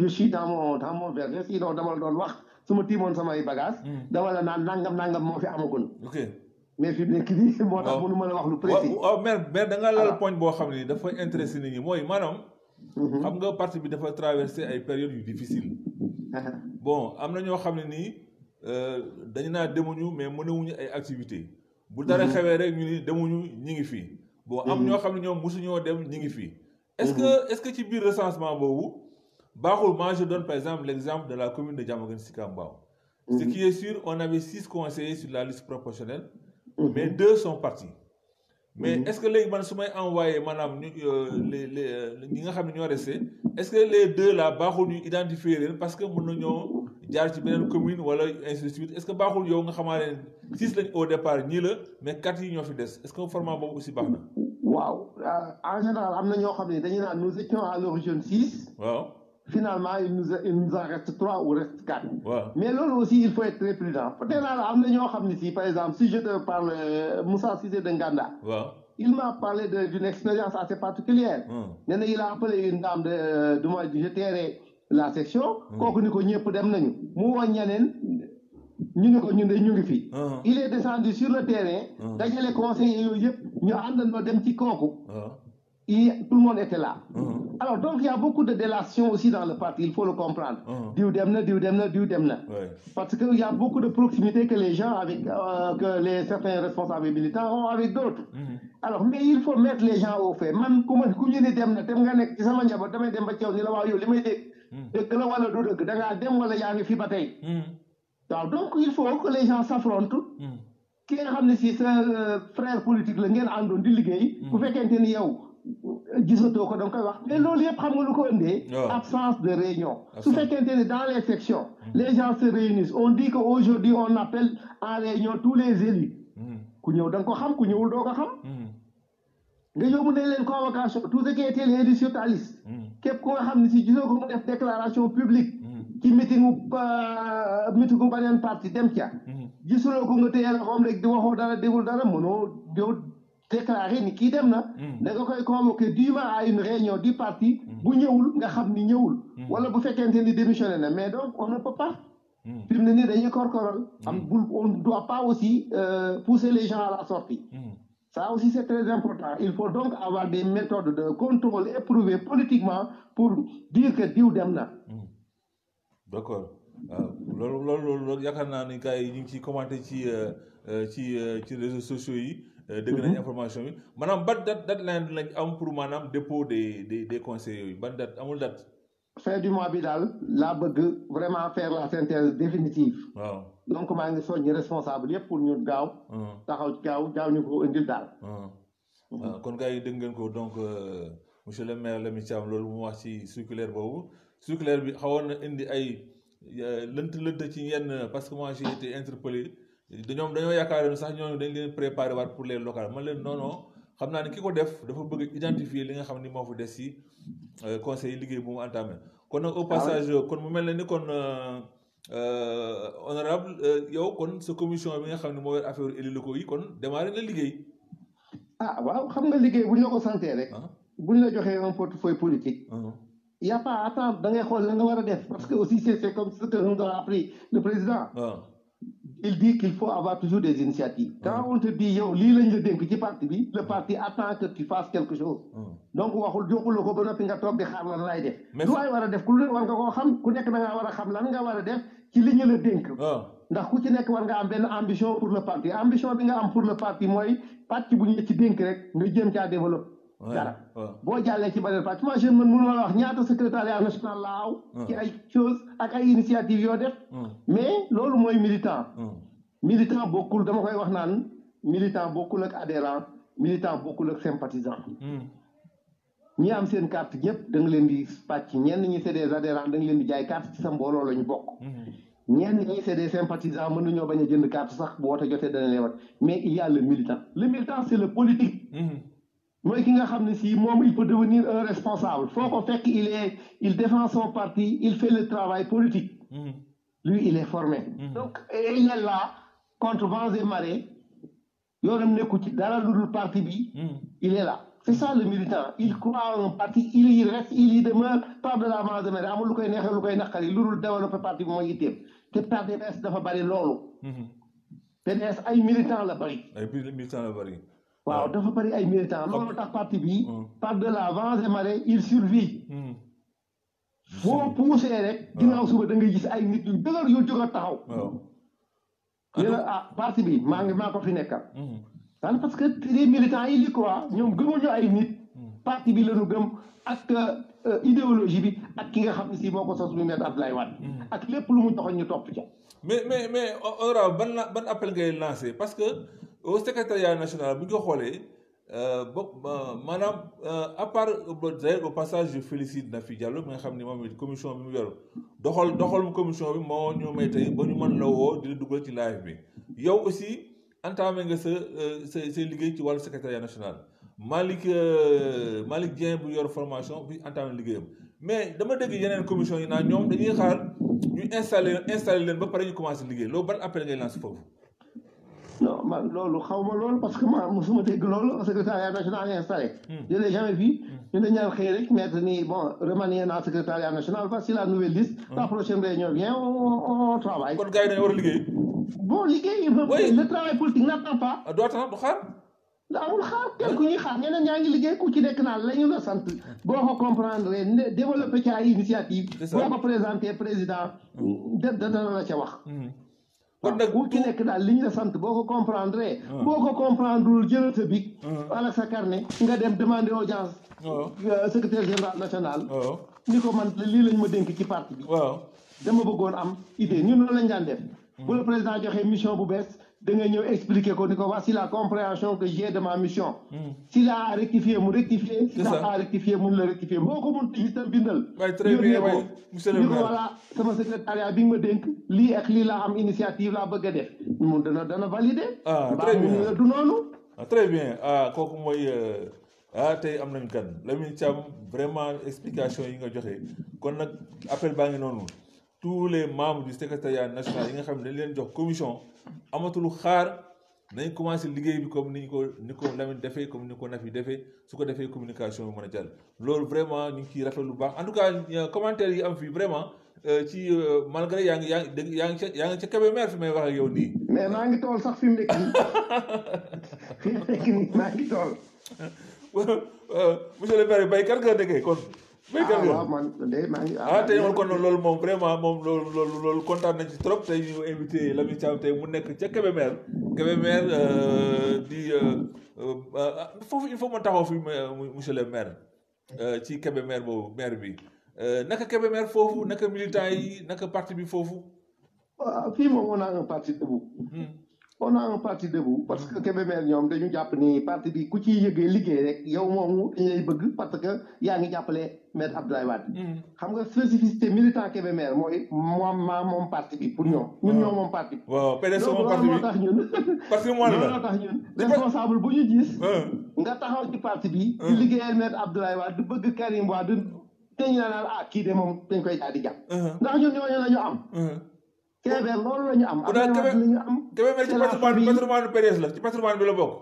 suis dans mon verger sinon dama la doon wax su ma tiimoon samay bagages. dama la naan nangam moo fi amagul. ok mais fi mu nekk nii moo tax mënu ma la wax lu précis. waaw mais da nga lal poñ boo xam ne dafa intéressé nit ñi mooy maanaam. xam nga parti bi dafa traversé ay périodes yu difficile bon am na ñoo xam ne nii dañu naa demuñu mais mënewuñu ay activités. bu dara xewee rek ñu ni demuñu ñi ngi fii bon am ñoo xam ne ñoom mosuñoo dem ñi ngi fii est-ce que ci biir recensement boobu baaxul moi je donne par exemple l'exemple de la commune de Diamaguène Sicap Mbao. Ce qui est sûr on avait 6 conseillers sur la liste proportionnelle mais 2 sont partis mais est-ce que léegi man su may envoyé maanaam ñi nga xam ne ñoo resté est-ce que les 2 là baaxul ñu identifier leen parce que mën nañoo jaar ci beneen commune wala ainsi de suite est-ce que baaxul yow nga xamaale ne 6 lañ au départ ñii la mais 4 yi ñoo fi des est-ce que format boobu aussi baax na. waaw en général am na ñoo xam ne dañu naan nous étions à l'origine 6. waaw finalement il nous en reste 3 ou reste 4. waaw mais loolu aussi il faut être très prudent peut-être naa am na ñoo xam ne si par exemple si je te parle Moussa Cissé de Nganda. waaw il m'a parlé d'une expérience assez particulière. nee na il a appelé une dame de moi je tairai la section. kooku ni ko ñëpp dem nañu. mu woo ñeneen ñu ne ko ñun de ñu ngi fi. il est descendu sur le terrain. dajale conseillers yooyu yëpp ñu àndandoo dem ci kooku. tout le monde était là. Alors donc il y a beaucoup de délation aussi dans le parti, il faut le comprendre. Diou dem na. Parce qu'il y a beaucoup de proximité que les gens avec que certains responsables militants ont avec d'autres. Alors mais il faut mettre les gens au fait. Man ku ñu ne dem na tem nga nekk ci sama njaboot damay dem ba ci yow ni la waaw yow li may dëgg la wala du dëgg da ngaa dem wala yaa ngi fi ba tey. waaw donc il faut que les gens s'affrontent. ki nga xam ne si sa frère politique la ngeen àndoon di liggéey. bu fekkente ni yow. gisatoo ko da nga koy wax mais loolu yëpp xam nga lu ko indee absence de réunion su fekkente ne dans les sections les gens se réunissent on dit que aujourd'hui on appelle en réunion tous les élus ku ñëw da nga ko xam ku ñëwul doo ko xam nga yóbbu nañ leen convocation tout ce qui était les élus sur ta liste képp ku nga xam ne si gisoo ko mu def déclaration publique ci meetingu beneen parti dem ca gisuloo ko nga téye la xoom rek di waxoo dara dégul dara mënoo déclaré ni kii dem na da nga koy convoquer dûment à une réunion du parti bu ñëwul nga xam ni ñëwul wala bu fekkente ni démissionné na mais donc on ne peut pas fi mu ne nii dañuy korkoral on ne doit pas aussi pousser les gens à la sortie ça aussi c'est très important il faut donc avoir des méthodes de contrôle éprouvées politiquement pour dire que diw dem na d'accord loolu yaakaar naa ni gars yi ñu ngi ciy commenté ci réseaux sociaux yi dégg nañ information bi maanaam ban date lañ am pour maanaam dépôt des conseils yooyu ban date amul date. fin du mois bi daal laa bëgg vraiment faire la synthèse définitive. waaw donc maa ngi soññi responsable yëpp pour ñu gaaw. taxaw gaaw ñu ko indil daal. waaw kon gars yi dégg ngeen ko donc monsieur le maire Lamine Thiam loolu mu wax ci circulaire boobu circulaire bi xawoon na indi ay lënt ci yenn parce que moi j'ai été interpellé. dañoo yaakaar ne sax ñooñu dañ leen préparé waat pour les locales man leen non xam naa ne ki ko def dafa bëgg identifier li nga xam ni moo fa des ci conseil liggéey bu mu entamé kon nag au passage kon mu mel ne ni kon honorable yow kon sa commission bi nga xam ne moo yor affaire élus locaux yi kon démarré na liggéey. waaw xam nga liggéey bu ñu la ko santé rek. bu ñu la joxee un portefeuille politique. y a pas attendre da ngay xool la nga war a def parce que aussi c'est comme ce que nous a appris le président. Il dit qu'il faut avoir toujours des initiatives. Quand on te dit yow lii lañ la dénk ci parti bi le parti attend que tu fasses quelque chose. donc waxul joxul la ko ba noppi nga toog di xaar lan lay def. lu waay war a def ku nekk war nga koo xam ku nekk da ngaa war a xam lan nga war a def ci li ñu la dénk. ndax ku ci nekk war nga am benn ambition pour le parti ambition bi nga am pour le parti mooy pàcc bu ñu ci dénk rek nga jëm caa développer. dara boo jàllee ci beneen parti moi je man mënu ma la wax ñaata secrétariat national la aw ci ay choses ak ay initiatives yoo def mais loolu mooy militant bokkul dama koy wax naan militant bokkul ak adhérent militant bokkul ak sympathisant ñi am seen carte ñëpp da nga leen di pàcc ñenn ñi c'est des adhérents da nga leen di jaay carte ci sa mbooloo la ñu bokk ñenn ñi c'est des sympathisants mën nañoo bañ a jënd carte sax bu wote jotee dana leen wat mais il y a le militant c'est le politique mooy ki nga xam ne si moom il peut devenir un responsable foo ko fekk il défend son parti il fait le travail politique lui il est formé donc il est là contre vents et marées yoonam nekku ci dara lu dul parti bi il est là c'est ça le militant il croit en un parti il y reste il y demeure pas de la vente de mer amul lu koy neexee lu koy naqari lu dul développer parti bi mooy yitteem te PDS dafa bari loolu PDS ay militant la bari waaw dafa bari ay militant loolu tax parti bi par de la vente de marée il survit boo poussé rek ginnaaw suba da ngay gis ay nit yu dëgër yu jóg a taxaw ñu ne ah parti bi maa ko fi nekkal parce que les militants yi li quoi ñoom gëmuñu ay nit parti bi la ñu gëm ak idéologie bi ak ki nga xam ne si moo ko sos mu Maître Abdoulaye Wade ak lépp lu mu joxoon ñu topp ca mais honorable ban appel ngay lancé parce que au secrétariat national bu ñu ko xoolee maanaam à part au passage je félicite Nafi Diallo mi nga xam ne moom it commission bi mu yor doxal commission bi moo ñu may tey ba ñu mën la woo di la dugal ci live bi yow aussi entamé nga sa liggéey ci wàllu secrétariat national Malick Dieng bu yor formation bi entamé liggéeyam mais dama dégg yeneen commission yi naa ñoom dañuy xaar ñu installé leen ba pare ñu commencé liggéey loolu ban appel ngay lancé foofu. non man loolu xaw ma loolu parce que ma mosuma dégg loolu secrétariat national installé. je l'ai jamais vu. ñu ne ñaar xëy rek mettre ni bon remanier naa secrétariat national voici la nouvelle liste. la prochaine réunion vient on travaille. kon gars yi dañu war a liggéey. bon liggéey. le travail politique n'attend pas. du xaar. amul xaar kenn ku ñuy xaar ñeneen ñaa ngi liggéey ku ci nekk naan la ñu la sant boo ko comprendre développé ci ay initiative boo ko présenté président dana la ca wax. kon nag ku ci nekk daal li ñu la sant boo ko comprendre boo ko comprendrewul jëlal sa bic wala sa carnet nga dem demander audience secrétaire général national ni ko man lii lañ ma dénk ci parti bi dama bëggoon am idée ñun loolu lañ daan def bu le président joxee mission bu bees da nga ñëw expliquer ko ni ko voici la compréhension que j'ai de ma mission s'il a à rectifier mu rectifier s'il a à rectifier mun la rectifier boo ko mun ti tam bindal yónnee ko ni ko voilà sama secrétariat bi nga ma dénk lii ak lii laa am initiative laa bëgg a def mun dana valider très bien du noonu très bien kooku mooy tey am nañu kan Lamine Thiam vraiment explication yi nga joxe kon nag appel baa ngi noonu tous les membres du secrétariat national yi nga xam ne dañ leen jox commission amatul xaar nañ commencé liggéey bi comme ni ko Lamine defee comme ni ko Nafi defee su ko defee communication bi mën a jàll loolu vraiment ñu ngi ciy rafetlu lu baax en tout cas commentaire yi am fii vraiment ci malgré yaa ngi ca Kébémer fi may wax ak yow nii. mais maa ngi tool sax fi mu nekk nii maa ngi tool. monsieur le maire baykat nga nekkee kon. waaw man de maa ngi. tey kon loolu moom vraiment moom loolu kontaan nañ ci trop tey ñu invité Lamine Thiam tey mu nekk ca Kébémer di foofu il faut ma taxaw fi monsieur le maire ci Kébémer boobu maire bi naka Kébémer foofu naka militant yi naka parti bi foofu. waaw fii moom on a un parti debout. on a un parti debout parce que Kébémer ñoom dañu jàpp ni parti bi ku ciy yëgee liggéey rek yow moomu dañ lay bëgg parce que yaa ngi jàppale Maître Abdoulaye Wade. xam nga spécificité militant Kébémer mooy moom parti bi pour ñoom. ñun ñoo moom parti bi. waaw PDS moom parti bi loolu moo tax ñun. parce que looloo tax ñun responsable bu ñu gis. nga taxaw ci parti bi. di liggéeyal Maître Abdoulaye Wade di bëgg Karim Wade dañu naan kii de moom dañ koy daal di jàpp. ndax ñun ñooñu la ñu am. Kébémer loolu la ñu am. am na la ñu am. Kébémer ci patrimoine PDS la ci patrimoine bi la bokk.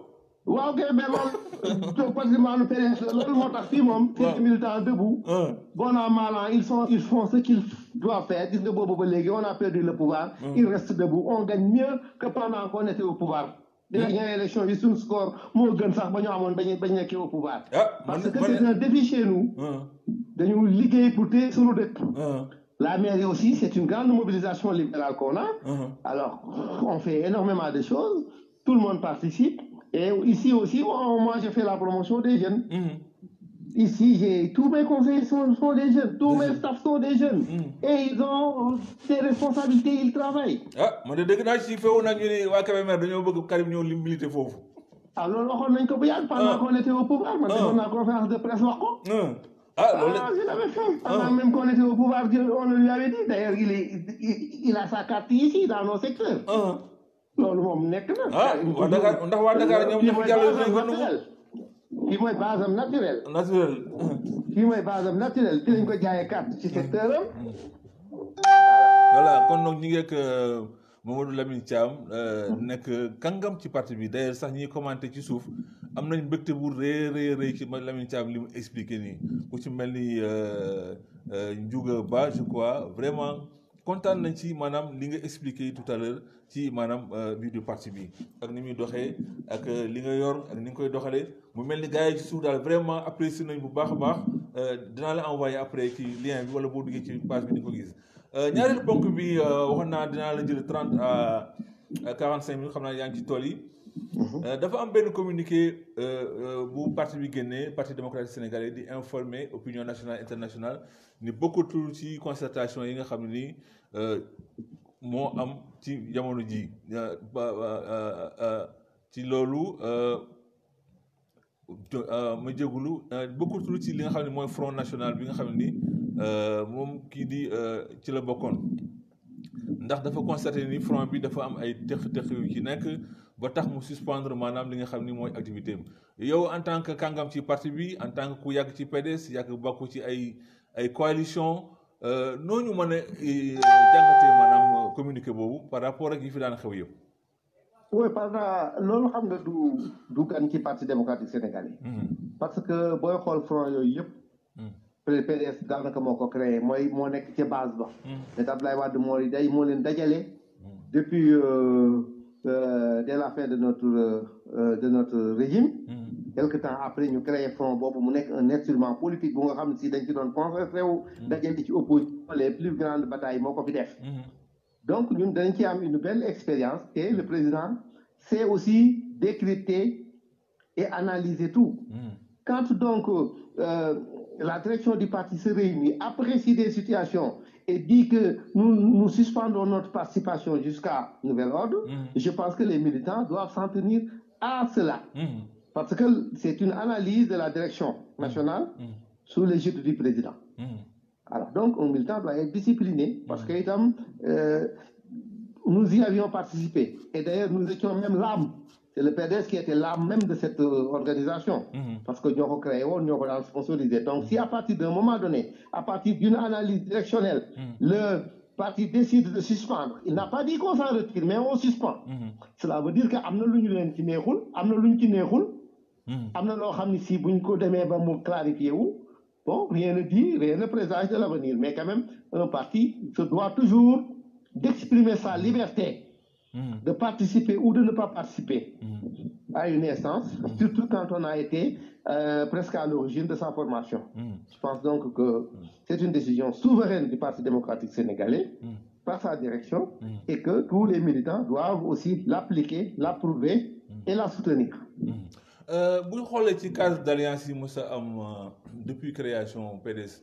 waaw Kébémer loolu patrimoine PDS la loolu moo tax fii moom. c'est des militants debout. bon an mal an ils font ce qu'ils doivent faire gis nga boobu ba léegi on a perdu le pouvoir. ils restent debout on gagne mieux que pendant qu'on était au pouvoir. dernière élection yi suñu score moo gën sax ba ñu amoon bañ nekkee au pouvoir. parce que c'est un défi chez nous. dañu liggéey pour téye suñu dëkk. La mairie aussi, c'est une grande mobilisation libérale qu'on a. Alors, on fait énormément de choses. Tout le monde participe. Et ici aussi, moi, j'ai fait la promotion des jeunes. Ici, tous mes conseillers sont des jeunes. Tous mes staffs sont des jeunes. Et ils ont des responsabilités, ils travaillent. Moi, je dis que si on a une Karim milité foofu. Alors, on a une pendant qu'on était au pouvoir. On a une conférence de presse. Je l'avais fait. Pendant même qu'on était au pouvoir, on le lui avait dit. D'ailleurs, il a sa carte ici, dans nos secteurs. loolu moom nekk na. ndax waa Dakar ñoom ñëpp jàll nañ ko naturel. fii mooy base am naturel. fii mooy base am naturel fi lañ ko jaayee carte ci secteur am. voilà kon nag ñu ngi ak Mamadou Lamine Thiam nekk kàngam ci parti bi d'ailleurs sax ñiy commenté ci suuf am nañ mbégte bu rëy ci Lamine Thiam li mu expliqué nii ku ci mel ni Ndiouga Ba je crois vraiment kontaan nañ ci maanaam li nga expliqué tout à l'heure ci maanaam biir du parti bi ak ni muy doxee ak li nga yor ak ni nga koy doxalee mu mel ni gars yi ci suuf daal vraiment apprécié nañ bu baax a baax dinaa la envoyé après ci lien bi wala boo duggee ci page bi di ko gis. ñaareelu ponk bi waxoon naa dinaa la jël 30 à 45 minutes xam naa yaa ngi ci tool yi. dafa am benn communiqué bu parti bi génnee parti démocratique sénégalais di informer opinion nationale internationale ni bokkatul ci concertation yi nga xam ne nii moo am ci jamono ji ci loolu ma jégalu bokkatul ci li nga xam ne mooy front national bi nga xam ne nii. moom kii di ci la bokkoon ndax dafa constaté ni front bi dafa am ay tëx-tëx yu ci nekk ba tax mu suspendre maanaam li nga xam ni mooy activité am yow en tant que kàngam ci parti bi en tant que ku yàgg ci PDS yàgg bokk ci ay coalition nooñu mën a jàngatee maanaam communiqué boobu par rapport ak yi fi daan xew yëpp. oui parce que loolu xam nga du gan ci parti démocratique sénégalais. parce que booy xool front yooyu yëpp. PDS daanaka moo ko créé moo nekk ci base ba. te Abdoulaye Wade moo leen dajale. depuis dès la fin de notre régime. quelque temps après ñu créé front boobu mu nekk un instrument politique bu nga xam ne si dañ ci doon concentré wu. dajale ci opposition les plus grandes batailles moo ko fi def. donc ñun dañ ci am une belle expérience et le président sait aussi décrypter et analyser tout. Quand donc la direction du parti se réunit, apprécie des situations et dit que nous suspendons notre participation jusqu'à nouvel ordre, je pense que les militants doivent s'en tenir à cela. Parce que c'est une analyse de la direction nationale sous l'égide du président. Alors donc, un militant doit être discipliné parce que nous y avions participé. Et d'ailleurs, nous étions même l'âme. C'est le PDS qui était l'âme même de cette organisation. Parce que nous avons créé, nous avons sponsorisé. Donc, si à partir d'un moment donné, à partir d'une analyse directionnelle, le parti décide de suspendre, il n'a pas dit qu'on s'en retire, mais on suspend. Cela veut dire qu'il y a des gens qui si vous avez clarifié, bon, rien ne dit, rien ne présage de l'avenir. Mais quand même, un parti se doit toujours d'exprimer sa liberté. De participer ou de ne pas participer à une instance, surtout quand on a été presque à l'origine de sa formation. Je pense donc que c'est une décision souveraine du Parti démocratique sénégalais par sa direction et que tous les militants doivent aussi l'appliquer, l'approuver et la soutenir. Bu ñu xoolee ci cadre d'alliance yi mos a am depuis création PDS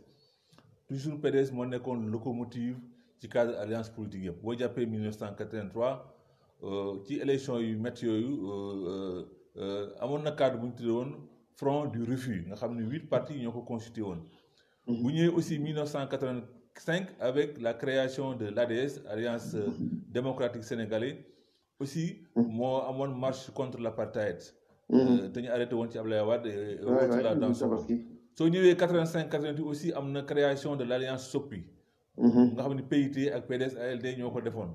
toujours PDS moo nekkoon locomotive ci cadre alliance politique yëpp boo jàppee 1983 ci élection yu métti yooyu amoon na cadre bu ñu tuddee woon front du refus nga xam ne 8 partis ñoo ko constitué woon. bu ñëwee aussi 1985 avec la création de l'ADS Alliance démocratique sénégalaise aussi moo amoon marche contre l'apartheid. te ñu arrêté woon ci Abdoulaye Wade. soo ñëwee 85 88 aussi am na création de l'alliance Sopi. nga xam ne PIT ak PDS ALD ñoo ko defoon.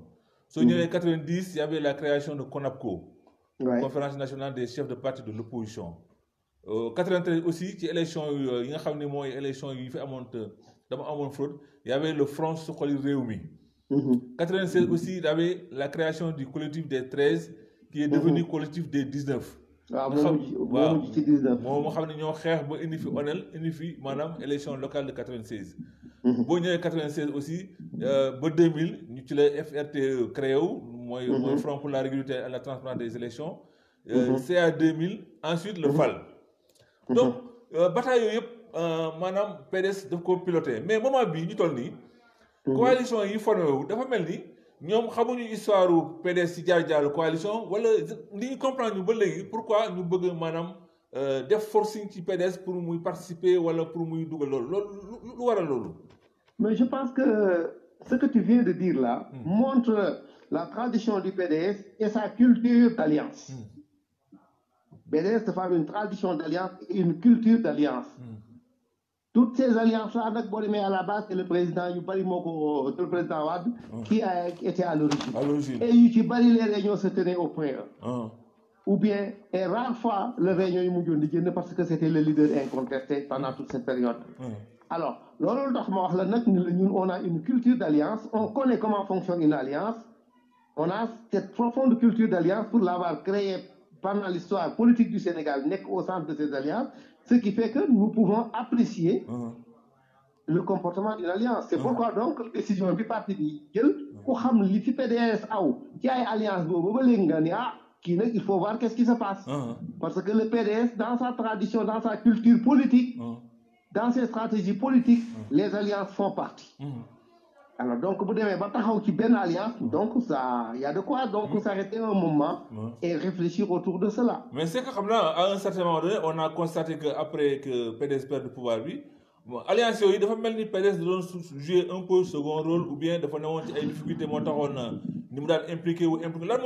soo ñëwee 90 il y avait la création de CONAPCO. conférence nationale des chefs de parti de l'opposition. 93 aussi ci élection yi nga xam ne mooy élection yi fi amoon dama amoon fraude il y avait le front Suxali Réewmi. 96 aussi il y avait la création du collectif des 13 qui est devenu collectif des 19. waaw moom ci 19. moom xam ne ñoo xeex ba indi fi ONEL indi fi maanaam élection locale de 96. boo ñëwee 96 aussi ba 2000 ñu ci la FRT créé wu. mooy Front pour la régularité et la transparence des élections. CA 2000 ensuite le FAL. donc bataille yooyu yëpp maanaam PDS daf ko piloté mais moment bii ñu toll nii. coalition yi formé wu dafa mel ni ñoom xamuñu histoire PDS ci jaar-jaaru coalition wala li ñu comprendre ñu ba léegi pourquoi ñu bëgg maanaam def forcing ci PDS pour muy participer wala pour muy dugal loolu lu waral loolu. mais je pense que ce que tu viens de dire là montre la tradition du PDS et sa culture d'alliance. PDS dafa am une tradition d'alliance et une culture d'alliance. toutes ces alliances-là, à la base, c'est le président le président Wade qui était à l'origine. Et les réunions se tenaient au point 1. Ou bien, et rare fois, les réunions parce que c'était le leader incontesté pendant toute cette période. Alors, on a une culture d'alliance, on connaît comment fonctionne une alliance, on a cette profonde culture d'alliance pour l'avoir créée pendant l'histoire politique du Sénégal, n'est au centre de ces alliances, ce qui fait que nous pouvons apprécier le comportement d'une alliance. C'est pourquoi donc la décision du parti pour que PDS qui a une alliance, il faut voir qu'est-ce qui se passe. Parce que le PDS, dans sa tradition, dans sa culture politique, dans ses stratégies politiques, les alliances font partie. Alors, donc, vous devez une alliance, donc il y a de quoi donc s'arrêter un moment et réfléchir autour de cela. Mais c'est que, à un certain moment donné, on a constaté qu'après que PDS perd le pouvoir, alliance, il faut même que PDS doit jouer un peu second rôle ou bien de faire des difficultés impliqué ou impliqué. Là,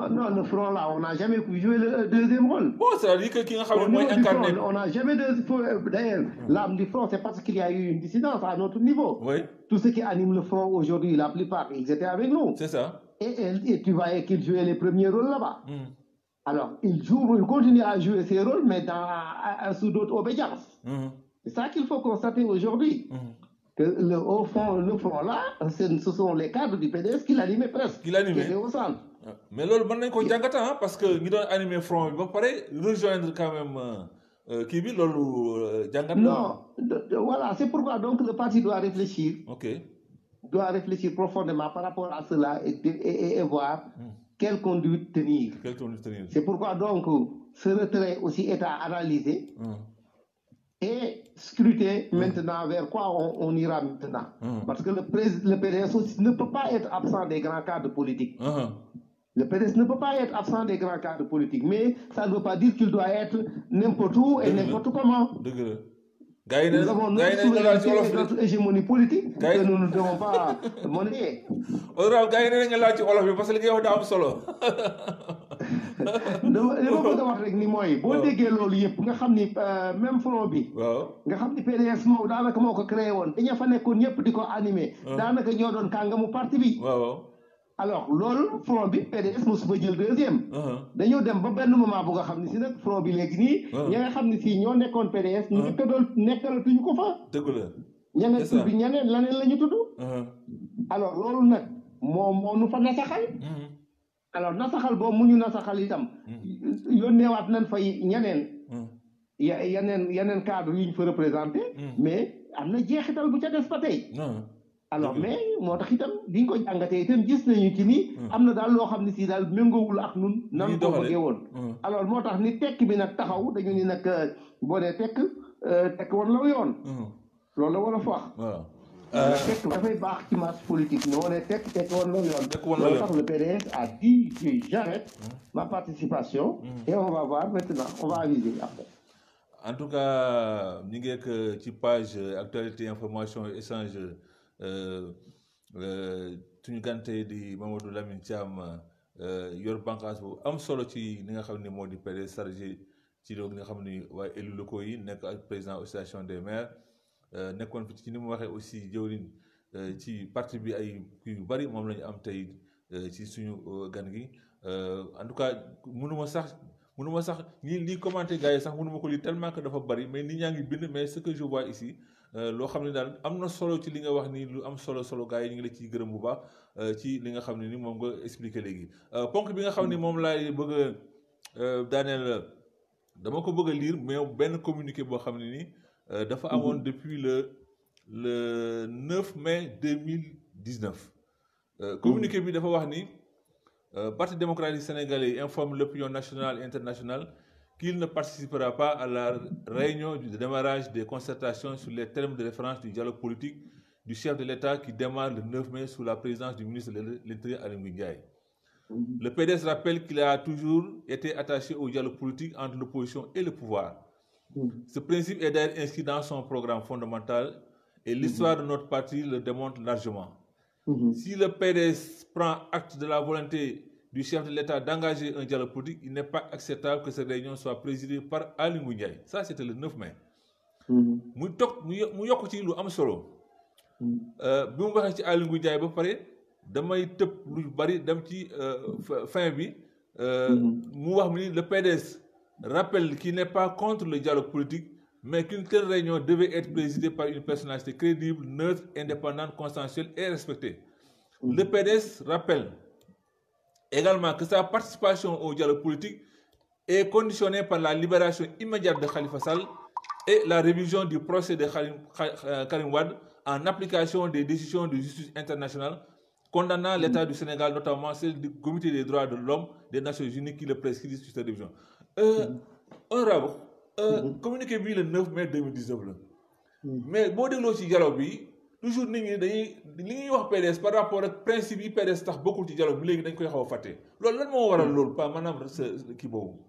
non, le front là, on n'a jamais pu jouer le deuxième rôle. Bon, c'est-à-dire que qui a incarné. On n'a jamais d'ailleurs, l'âme du front, c'est parce qu'il y a eu une dissidence à notre niveau. Oui. Tout ce qui anime le front aujourd'hui, la plupart, ils étaient avec nous. C'est ça. Et tu voyais qu'ils jouaient les premiers rôles là-bas. Alors, ils continuent à jouer ces rôles, mais sous d'autres obédiences. C'est ça qu'il faut constater aujourd'hui. Que au fond, le front là, ce sont les cadres du PDS qui l'animaient presque. Qui l'animaient au centre. Mais là, parce que nous avons animé le front, il va rejoindre quand même qui vit Non, voilà, c'est pourquoi donc le parti doit réfléchir. Ok. Doit réfléchir profondément par rapport à cela et voir quelle conduite tenir. C'est pourquoi donc ce retrait aussi est à analyser. Et scruter maintenant vers quoi on ira maintenant. Parce que le PDS aussi ne peut pas être absent des grands cadres politiques. Le PDS ne peut pas être absent des grands cadres politiques, mais ça ne veut pas dire qu'il doit être n'importe où et n'importe comment. Nous avons notre hégémonie politique que nous ne devons pas monnayer. li ma bëgg a wax rek ni mooy boo déggee loolu yëpp nga xam ni même front bi nga xam ni PDS moom daanaka moo ko créé woon daña fa nekkoon ñëpp di ko animé daanaka ñoo doon kàngamu parti bi alors loolu front bi PDS mosu fa jël deuxième dañoo dem ba benn moment bu nga xam ne si nag front bi léegi nii ña nga xam ne si ñoo nekkoon PDS ñu ngi ko doon nekkalatuñu ko fa dëgg la ña nga tudd ñeneen laneen la ñu tudd alors loolu nag moo nu fa nasaxal alors nasaxal boobu mu ñu nasaxal itam yónneewaat nañ fay ñeneen yeneen cadre yu ñu fa représenté mais am na jeexital bu ca des ba tey alors mais moo tax itam diñ ko jàngatee itam gis nañu ci ni am na daal loo xam ne si daal méngoowul ak nun nan ko bëggee woon alors moo tax ni tekk bi nag taxaw dañu ni nag boo dee tekk woon la yoon loolu la war a wax tekk dafay baax ci marche politique mais on est tekk woon la yoon loolu tax le PDS a dit que j'arrête ma participation et on va voir maintenant on va aviser après. En tout cas ñu ngi ak ci page actualité information échange suñu gante di Mamadou Lamine Thiam yor bànqaas bu am solo ci li nga xam ne moo di PDS chargé ci loolu nga xam ni waaye élus locaux yi nekk ak président association des maires nekkoon fi ci ni mu waxee aussi jëwriñ ci parti bi ay kii yu bari moom la ñu am tey ci suñu gan gi en tout cas mënuma sax lii commenté gars yi sax mënuma ko lii tellement que dafa bari mais nit ñaa ngi bind mais ce que je vois ici loo xam ne daal am na solo ci li nga wax ni lu am solo gars yi ñu ngi la ciy gërëm bu baax ci li nga xam ne ni moom nga expliqué léegi ponk bi nga xam ni moom laay bëgg a daaneel dama ko bëgg a lire mais benn communiqué boo xam ne ni dafa amoon depuis le 9 mai 2019 communiqué bi dafa wax ni Parti démocratique sénégalais informe l'opinion nationale et internationale qu'il ne participera pas à la réunion de démarrage des concertations sur les termes de référence du dialogue politique du chef de l'État qui démarre le 9 mai sous la présidence du ministre de l'Intérieur Aly Ngouille Ndiaye. Le PDS rappelle qu'il a toujours été attaché au dialogue politique entre l'opposition et le pouvoir. Ce principe est d'ailleurs inscrit dans son programme fondamental et l'histoire de notre parti le démontre largement. Si le PDS prend acte de la volonté du chef de l'État d'engager un dialogue politique, il n'est pas acceptable que cette réunion soit présidée par Aly Ngouille Ndiaye. Ça, c'était le 9 mai. muy toog mu yokk ci lu am solo. bi mu waxee ci Aly Ngouille Ndiaye ba pare damay tëb lu bari dem ci fin bi. mu wax ni le PDS rappelle qu'il n'est pas contre le dialogue politique mais qu'une telle réunion devait être présidée par une personnalité crédible, neutre, indépendante, consensuelle et respectée. Le PDS rappelle également que sa participation au dialogue politique est conditionnée par la libération immédiate de Khalifa Sall et la révision du procès de Karim Wade en application des décisions de justice internationale condamnant l'État du Sénégal, notamment celle du Comité des droits de l'homme des Nations Unies qui le prescrit sur cette révision. Honorable, communiqué bi le 9 mai 2019 la. mais boo dégloo ci dialogue bi toujours nit ñi dañuy li ñuy wax PDS par rapport ak principe yi PDS tax bokkul ci dialogue bi léegi dañ koy xaw a fàtte loolu lan moo waral loolu pas maanaam kii boobu.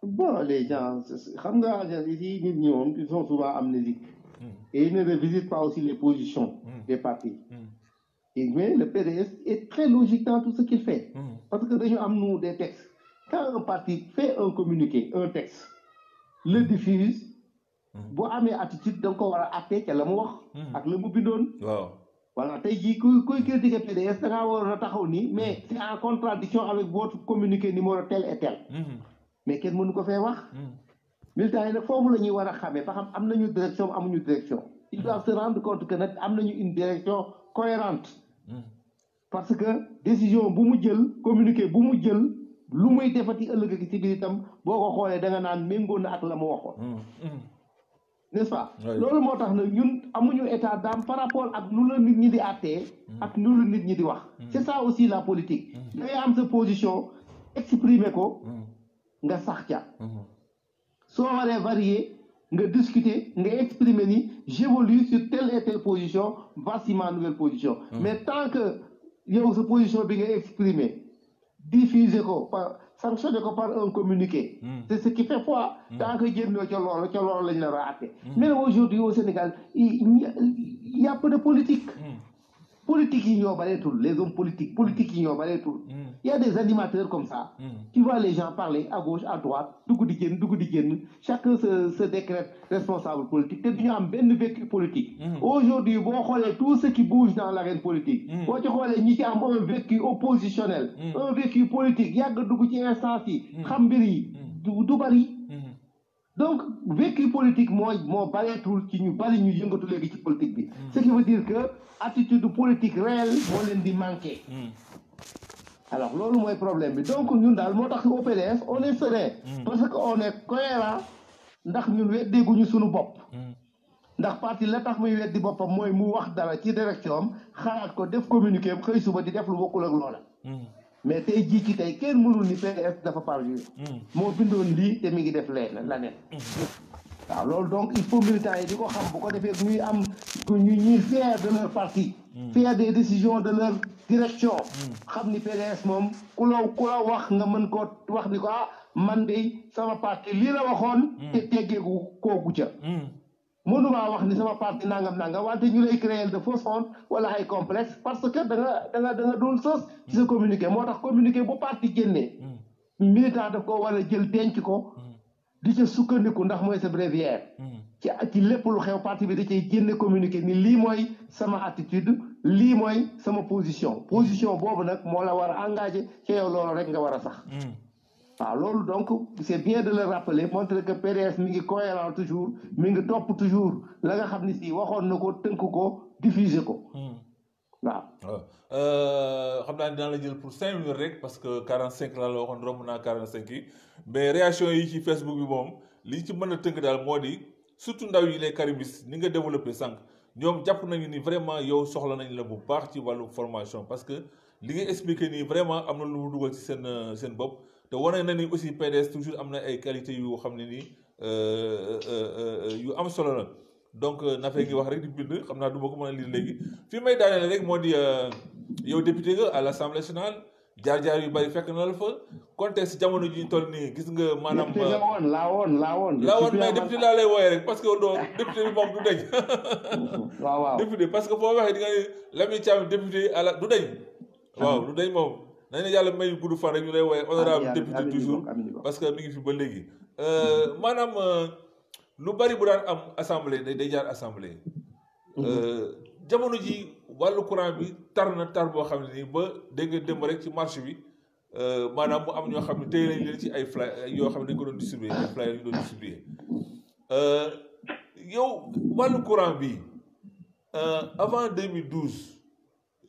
Bon, les gens, ici, ils sont souvent amnésiques. Et ils ne revisitent pas aussi les positions des partis. Mais le PDS est très logique dans tout ce qu'il fait. Parce que nous avons des textes. Quand un parti fait un communiqué, un texte, le diffuse, vous avez une attitude donc on va acter qu'elle a mort, avec le moubidon. Voilà, tu dis que critique le PDS, mais c'est en contradiction avec votre communiqué numéro tel et tel. Mais quel monde peut faire voir? Militaires, il faut que nous ayons une direction, une direction. Ils doivent se rendre compte que nous avons une direction cohérente. Parce que décision, si communiqué, lu muy defati ëllëg ci biir itam boo ko xoolee da nga naan méngoo na ak la mu waxoon. N'est-ce pas? loolu moo tax nag ñun amuñu état d'âme par rapport ak nu la nit ñi di àttee ak nu la nit ñi di wax. C'est ça aussi la politique. da ngay am sa position exprimer ko nga sax ca. soo waree varier nga discuter nga exprimer ni j'évolue sur telle et telle position voici ma nouvelle position. Mais tant que yow sa position bi nga exprimer diffuser ko sanctionner ko par un communiqué. C'est ce qui fait foi. Tant que génnoo ca loolu lañ la raté. Mais aujourd'hui au Sénégal il y a peu de politique. Politique yi ñoo bareetul, les hommes politiques yi ñoo bareetul. Il y a des animateurs comme ça. Tu vois les gens parler à gauche, à droite, dugg di génn, chacun se décrète responsable politique. te duñu am benn vécu politique. Aujourd'hui boo xoolee tout ce qui bouge dans l'arène politique. boo ci xoolee ñi ci am un vécu oppositionnel. un vécu politique yàgg dugg ci instance yi. xam mbir yi du bari. Donc vécu politique moo bareetul ci ñu bari ñu yëngatu léegi ci politique bi. Ce qui veut dire que attitude politique réelle moo leen di manquer. Alors loolu mooy problème bi donc ñun daal moo tax au PDS on est serein. parce que on est cohérent ndax ñun weddeeguñu suñu bopp. ndax parti la tax muy weddi boppam mooy mu wax dara ci direction am xalaat ko def communiqué am xëy suba di def lu bokkul ak loola. mais tey jii ci tey kenn mënul ni PDS dafa parjure. moo bindoon lii te mi ngi def la nen. waaw loolu donc il faut militants yi di ko xam bu ko defee ñuy am ñuy fier de leur parti. fier des décisions de leur direction. xam ni PDS moom ku la wax nga mën koo wax ni ko man de sama parti lii la waxoon. te teggeeku kooku ca. mënumaa wax ni sama parti nangam wante ñu lay créer de fausses honte wala ay complexe parce que da nga doon sos ci sa communiqué moo tax communiqué bu parti génnee. militant daf ko war a jël denc ko. di ca sukkandiku ndax mooy sa bréviaire. ci lépp lu xew parti bi da cay génne communiqué ni lii mooy sama attitude lii mooy sama position boobu nag moo la war a engagé ci yow loolu rek nga war a sax. waaw loolu donc c'est bien de le rappeler montrer que PDS mi ngi cohérent toujours mi ngi topp toujours la nga xam ni si waxoon na ko tënk ko diffuser ko. waaw. xam naa ne daan la jël pour 5 minutes rek parce que 45 laa la waxoon romb naa 45 yi mais réaction yi ci Facebook bi moom li ci mën a tënk daal moo di surtout ndaw yi les karimistes ni nga développé sànq ñoom jàpp nañu ni vraiment yow soxla nañ la bu baax ci wàllu formation parce que li nga expliqué nii vraiment am na lu mu dugal ci seen bopp te wane na ni aussi PDS toujours am na ay qualité yu xam ne nii yu am solo la. donc Nafe ngi wax rek di bind xam naa du ma ko mën a lire léegi fi may daaneel rek moo di yow député nga à l'Assemblée nationale jaar-jaar yu bari fekk na la fa contexte jamono ji ñu toll nii gis nga maanaam. laa woon mais député laa lay wooyee rek parce que doo député bi moom du deñ. waaw député parce que foo waxee di nga ne Lamine Thiam député à la du deñ. waaw du deñ moom nañ ne yàlla may gudd fan rek ñu lay wooyee honorable député toujours parce que mi ngi fi ba léegi maanaam. lu bari bu daan am assemblée day jaar assemblée. jamono ji wàllu courant bi tar na tar boo xam ne nii ba dégg nga démb rek ci marché bi maanaam mu am ñoo xam ne téye nañ leen ci ay flyer yoo xam ne dañ ko doon distribuer ay flyer yu doon distribuer yow wàllu courant bi avant 2012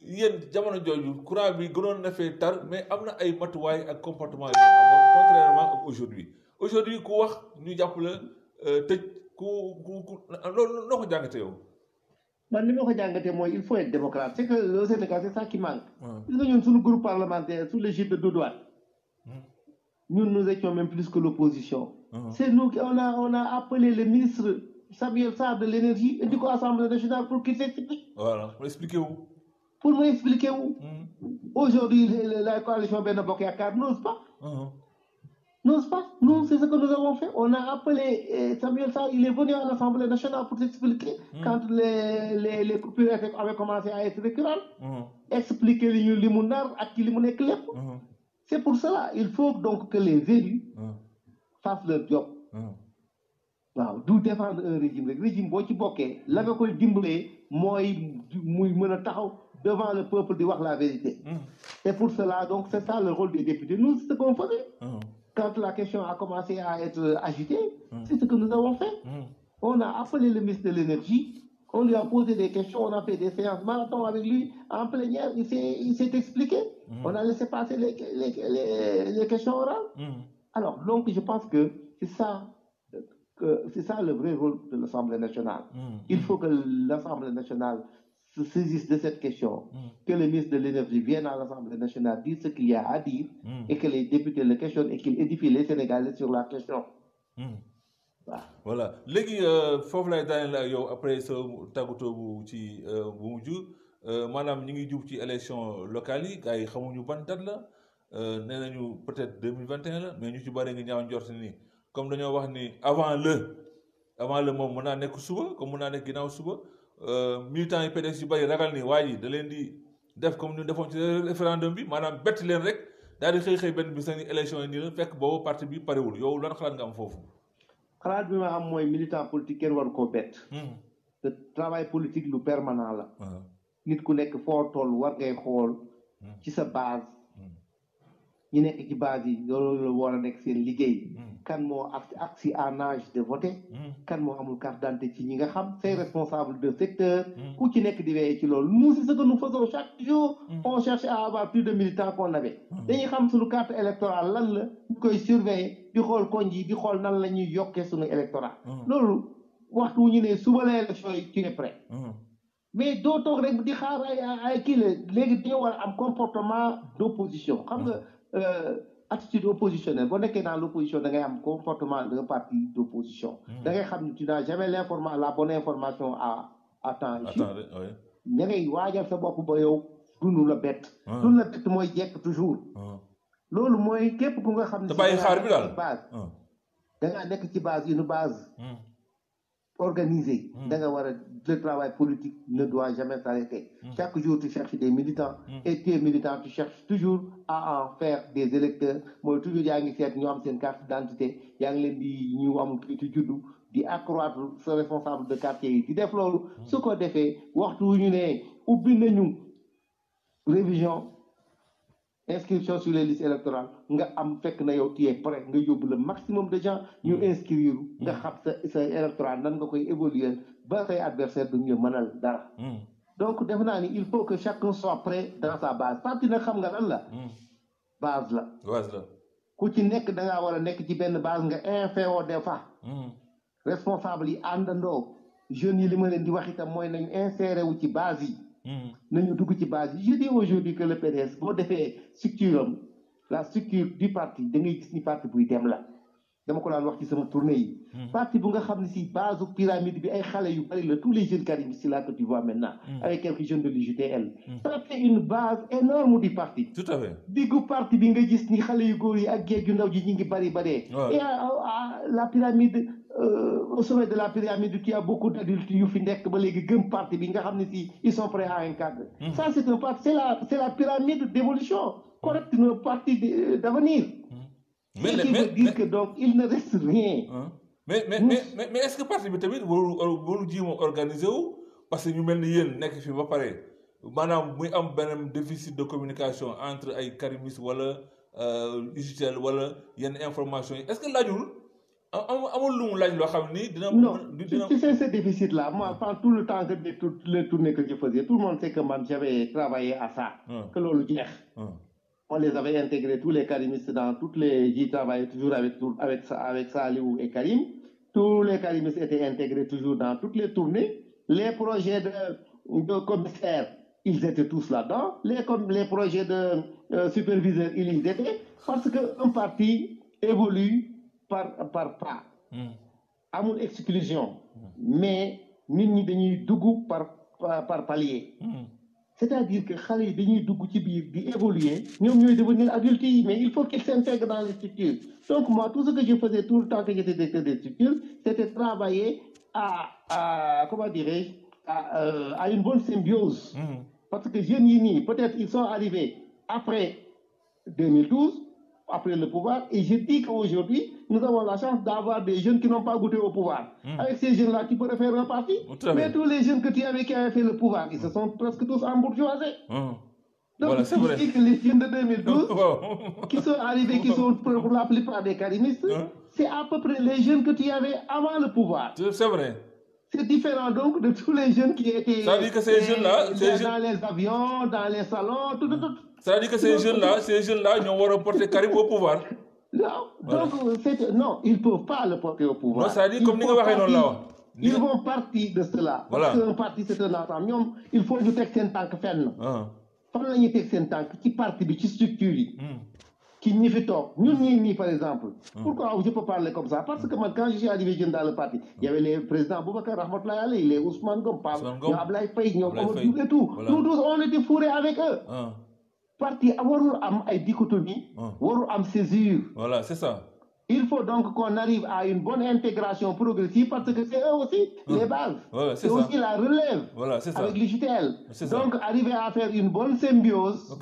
yéen jamono jooju courant bi gënoon na fee tar mais am na ay matuwaay ak comportement yu amoon contrairement ak aujourd'hui ku wax ñu jàpp la tëj ku loolu noo ko jàngatee yow. man li ma ko jàngatee mooy il faut être démocrate c'est que le Sénégal c'est ça qui manque. gis nga ñun suñu groupe parlementaire sous l'égide de Doudou Wade ñun nous étions même plus que l'opposition. C'est nous qui on a appelé le ministre Samuel Sarr de l'énergie et du coup Assemblée nationale pour qu'il s'explique. Voilà pour expliquer wu. Pour mu expliquer wu. Aujourd'hui la coalition Benno Bokk Yaakaar n'ose pas. N'ose pas. Nous, c'est ce que nous avons fait. On a appelé Samuel Sarr, il est venu à l'Assemblée nationale pour s'expliquer quand les coupures avaient commencé à être récurrentes. Expliquer li mu nar ak li mu nekk lépp. C'est pour cela, il faut donc que les élus fassent leur job. waaw du défendre un régime rek régime boo ci bokkee la nga koy dimbalee mooy muy mën a taxaw devant le peuple di wax la vérité. Et pour cela donc c'est ça le rôle des députés. Nous c'est ce qu'on faisait. Quand la question a commencé à être agitée, c'est ce que nous avons fait. On a appelé le ministre de l'énergie, on lui a posé des questions, on a fait des séances marathon avec lui en plénière, il s'est expliqué. On a laissé passer les questions orales. Alors donc je pense que c'est ça le vrai rôle de l'Assemblée nationale. Il faut que l'Assemblée nationale se saisisse de cette question, que le ministre de l'énergie vienne à l'Assemblée nationale dire ce qu'il y a à dire et que les députés le questionnent et qu'il édifie les Sénégalais sur la question. Voilà léegi foofu lay daaneel ak yow après sa tàggatoo bu ci bu mujj maanaam ñu ngi jub ci élection locale yi gars yi xamuñu ban date la nee nañu peut-être 2021 la mais ñu ci bari nga ñaaw njort ni comme dañoo wax ni avant le moom mën naa nekk suba comme mën naa nekk ginnaaw suba militants yi PDS yu bari ragal ni waa ji da leen di def comme ñu defoon ci référendum bi maanaam bett leen rek daal di xëy benn bis ni élection yi nii la fekk boobu parti bi parewul yow lan xalaat nga am foofu. xalaat bi ma am mooy militant politique kenn waru koo bett. te travail politique lu permanent la. nit ku nekk foo toll war ngay xool ci sa base. ñi nekk ci base yi loolu la war a nekk seen liggéey. kan moo agsi en âge de voter. kan moo amul carte d'identité ci ñi nga xam c'est responsable de secteur. ku ci nekk di veiller ci loolu nous c'est ce que nous faisons chaque jour. on cherche à avoir plus de militants qu'on avait. dañuy xam suñu carte électorale lan la ñu koy surveiller di xool koñ yi di xool nan la ñuy yokkee suñu électorat. loolu waxtu wu ñu ne suba la élection yi tu es prêt. mais doo toog rek di xaar ay kii la léegi dañoo war a am comportement d'opposition xam nga. Attitude oppositionnelle boo nekkee dans l'opposition da ngay am comportement d'un parti d'opposition. da ngay xam ne tu n'as jamais la bonne information à temps. da ngay waajal sa bopp ba yow dunu la bett. dunu la bett mooy jekk toujours. loolu mooy képp ku nga xam ne. te bàyyi xaar bi daal base. da ngaa nekk ci base une base. organisé. da nga war a le travail politique ne doit jamais s'arrêter. Chaque jour tu cherches des militants. Et tu es militant tu cherches toujours à en faire des électeurs mooy toujours yaa ngi seet ñu am seen carte d'identité yaa ngi leen di ñu am kayitu juddu di accroître sa responsable de quartier yi di def loolu. su ko defee waxtu wu ñu ne ubbi nañu révision inscription sur les listes électorales nga am fekk na yow tu es prêt nga yóbbu le maximum de gens ñu inscrire nga xam sa électorat nan nga koy évoluer ba say adversaire duñu la mënal dara. donc defe naa ni il faut que chacun soit prêt dans sa base parti nag xam nga lan la. base la. ku ci nekk da ngaa war a nekk ci benn base nga inféo des fois. responsable yi àndandoo jeunes yi li ma leen di wax itam mooy nañu insérer wu ci base yi. nañu dugg ci base yi je dis aujourd'hui que le PDS boo defee structure am la structure du parti da ngay gis ni parti buy dem la dama ko daan wax ci sama tournée yi. parti bu nga xam ne si base pyramide bi ay xale yu bari la tous les jeunes carimistes là que tu vois maintenant. avec quelques jeunes de l'UJTL. ça fait une base énorme du parti. tout à fait diggu parti bi nga gis ni xale yu góor yi ak géej yu ndaw ji ñi ngi bari baree. et la pyramide. Au sommet de la pyramide tu as beaucoup d'adultes yu fi nekk ba léegi gëm parti bi nga xam ne si ils sont prêts à encadrer. Ça c'est un parti c'est la pyramide d'évolution correcte un parti d'avenir. Ce qui veut dire que donc il ne reste rien mais est-ce que parti bi tamit waru jéem a organiser wu parce que ñu mel ni yéen nekk fi ba pare maanaam muy am benn déficit de communication entre ay karimistes wala UGTEL wala yenn information yi est-ce que laajul amul lu mu laaj loo xam ni dina. Non, tu sais ce déficit-là, moi, pendant tout le temps que toutes les tournées que je faisais, tout le monde sait que moi, j'avais travaillé à ça, que l'on le dit. On les avait intégrés, tous les karimistes dans toutes les... J'y travaillais toujours avec Saliou et Karim. Tous les karimistes étaient intégrés toujours dans toutes les tournées. Les projets de commissaires, ils étaient tous là-dedans. Les projets de superviseurs, ils y étaient. Parce qu'un parti évolue par pas. Amul exclusion. Mais nit ñi dañuy dugg par palier. C'est-à-dire que xale yi dañuy dugg ci biir di évoluer ñoom ñooy devenir adultes yi mais il faut qu'ils s'intègrent dans les structures. Donc moi tout ce que je faisais tout le temps que j'étais directeur des structures c'était travailler à comment dirais-je à une bonne symbiose. Parce que jeunes yi nii peut-être ils sont arrivés après 2012 après le pouvoir et je dis qu'aujourd'hui nous avons la chance d'avoir des jeunes qui n'ont pas goûté au pouvoir. Avec ces jeunes-là tu peux refaire un parti. Mais tous les jeunes que tu avais qui avaient fait le pouvoir ils se sont presque tous embourgeoisés. Donc voilà, c'est vrai. Je dis que les jeunes de 2012 qui sont arrivés qui sont pour la plupart des karimistes c'est à peu près les jeunes que tu avais avant le pouvoir. C'est vrai. C'est différent donc de tous les jeunes qui étaient ça veut dire que ces jeunes-là dans les avions, dans les salons, tout. Ça veut dire que ces jeunes-là, ils vont porter Karim au pouvoir. Non, donc non, ils ne peuvent pas le porter au pouvoir. Non, ça veut dire comme ils vont partir de cela. Voilà. Parce qu'un parti c'est un ensemble. Il faut ñu teg seen tànk fenn. Fan la ñuy teg seen tànk ci parti bi ci structure yi. Qui ñi fi toog ñun ñii par exemple. Pourquoi je peux parler comme ça? Parce que moi quand je suis arrivé jeune dans le parti, il y avait les présidents Boubacar Rahmatoulaye Alayhi, les Ousmane Ngom, ñoom Ablaye Faye, ñoom Omar Diouf et tout. Nous tous on était fourrés avec eux. Parti warul am ay dichotomie, warul am césure. Voilà, c'est ça. Il faut donc qu'on arrive à une bonne intégration progressive parce que c'est eux aussi les bases. Voilà, c'est aussi la relève avec l'UGTEL. Donc arriver à faire une bonne symbiose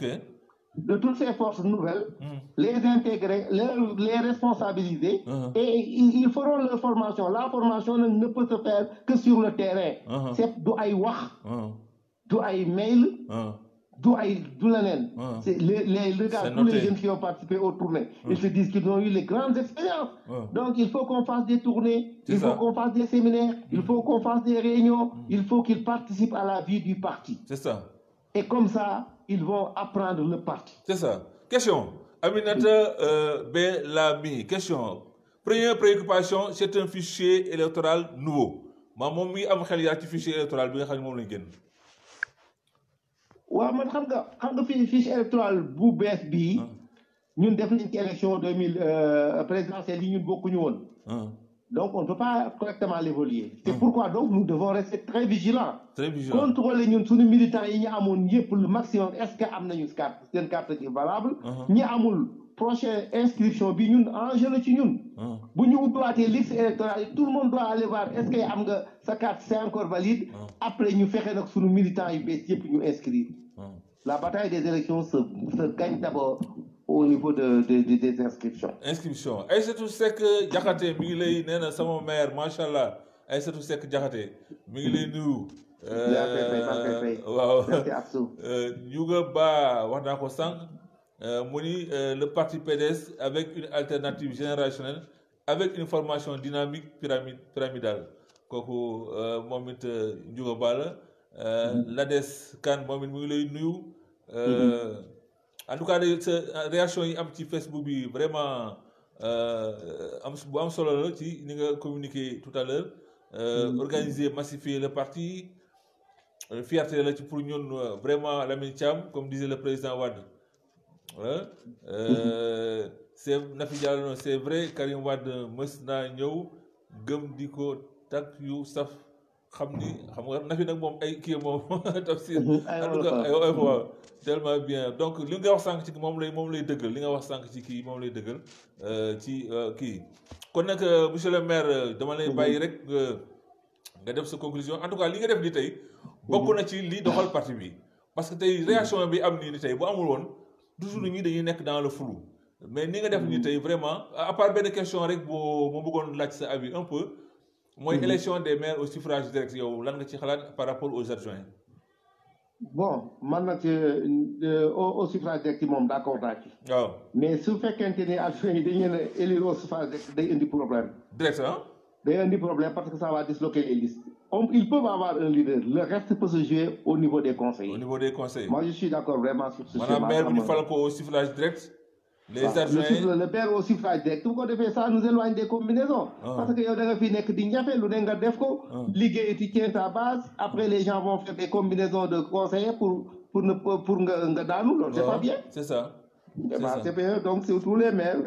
de toutes ces forces nouvelles, les intégrer, les responsabiliser et ils feront leur formation. La formation ne peut se faire que sur le terrain. C'est du ay wax, du ay mail, du leneen. Les gars, tous les jeunes qui ont participé aux tournées, ils se disent qu'ils ont eu les grandes expériences. Donc il faut qu'on fasse des tournées, il faut qu'on fasse des séminaires, il faut qu'on fasse des réunions, il faut qu'ils participent à la vie du parti. C'est ça. Et comme ça, ils vont apprendre le parti. C'est ça. Question. Aminata Bellamy. Question. Première préoccupation, c'est un fichier électoral nouveau. Moom mi am xel yaa ci fichier électoral bi nga xam ne moom lañu génn. waaw man xam nga fiche électorale bu bees bii ñun def nañ ci élection 2000 présidentielle yi ñun bokkuñu woon. Donc on ne peut pas correctement l'évaluer. C'est pourquoi donc nous devons rester très vigilants. Très vigilants. Contrôler ñun suñu militants yi ñu amoon yëpp le maximum est-ce que am nañu seen carte qui est valable. ñi amul prochaine inscription bi ñun enjeu la ci ñun. bu ñu ubbiwaatee liste électorale tout le monde doit aller voir est-ce que am nga sa carte c'est encore valide. Après ñu fexe nag suñu militants yu bees yëpp ñu inscrire. La bataille des élections se gagne d'abord au niveau des inscriptions. Inscription. Aïssatou Seck Diakhaté mi ngi lay nee na sama maire macha allah Aïssatou Seck Diakhaté mi ngi lay nuyu. waaw Ndiouga Ba wax naa ko sànq mu ni le parti PDS avec une alternative générationnelle avec une formation dynamique pyramidale kooku moom it Ndiouga Ba la Lades Kane moom it mu ngi lay nuyu. En tout cas sa réaction yi am ci Facebook bi vraiment bu am solo la ci ni nga communiqué tout à l'heure organiser massifier le parti fierté la ci pour ñun vraiment Lamine Thiam comme disait le président Wade c'est Nafi Diallo c'est vrai Karim Wade mës naa ñëw gëm di ko tak yu saf xam nga Nafi nag moom ay kii moom tafsir en tout cas waaw tellement bien donc li nga wax sànq ci moom lay dëggal li nga wax sànq ci kii moom lay dëggal ci kii kon nag monsieur le maire dama lay bàyyi rek nga def sa conclusion en tout cas li nga def ni tey bokk na ci lii doxal parti bi parce que tey réaction bi am nii ni tey bu amul woon toujours ñi dañuy nekk dans le flou mais ni nga def ni tey vraiment à part benn question rek boo ma bëggoon laaj sa avis un peu mooy élection des maires au suffrage direct yow lan nga ci xalaat par rapport aux adjoints. Bon man nag au suffrage direct moom d'accord naa ci. waaw mais su fekkente ni adjoints yi dañu leen a élire au suffrage direct day indi problème. direct ah. day indi problème parce que ça va disloquer les listes. Ils peuvent avoir un leader, le reste peut se jouer au niveau des conseillers. Au niveau des conseillers. Moi je suis d'accord vraiment sur ce schéma. Maire bu ñu fal ko au suffrage direct. Les adjoints le maire au suffrage direct tout ko defee ça nous éloigne des combinaisons. parce que yow da nga fi nekk di ñafe lu ne nga def ko. liggéey tu tiens ta base après les gens vont faire des combinaisons de conseillers pour nga daanu loolu c'est pas bien. c'est ça. c'est bien donc c'est tous les maires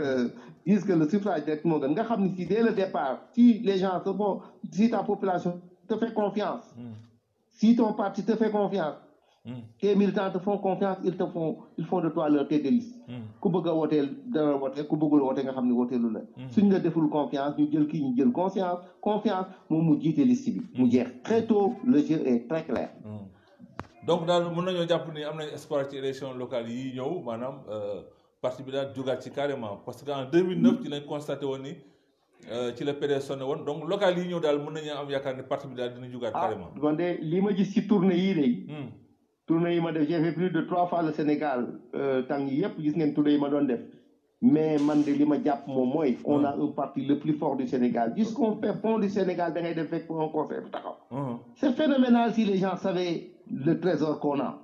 disent que le suffrage direct moo gën nga xam ni si dès le départ si les gens se font si ta population te fait confiance. Si ton parti te fait confiance. Tes militants te font confiance ils font de toi leur tête de liste. ku bëgg a wooteel dana wooteel ku bëggul wooteel nga xam ne wooteelu la. suñ la deful confiance ñu jël kii ñu jël confiance moom mu jiite liste bi. mu jeex très tôt le jeu est très clair. donc daal mën nañoo jàpp ni am nañ espoir ci élection locale yi ñëw maanaam parti bi daal jógaat ci carrément parce que en 2009 ci lañ constaté woon ni. ci la PDS sonné woon donc local yi ñëw daal mën nañu am yaakaar ne parti bi daal dina jugaat carrément. man de li ma gis ci tournée yii de. tournée yi ma def j'ai fait plus de 3 fois le Sénégal temps yi yëpp gis ngeen tournée yi ma doon def mais man de li ma jàpp moom mooy. on a un parti le plus fort du Sénégal jusqu'au fond du Sénégal da ngay def fekk un conseil bu taxaw. c'est phénoménal si les gens savaient le trésor qu'on a.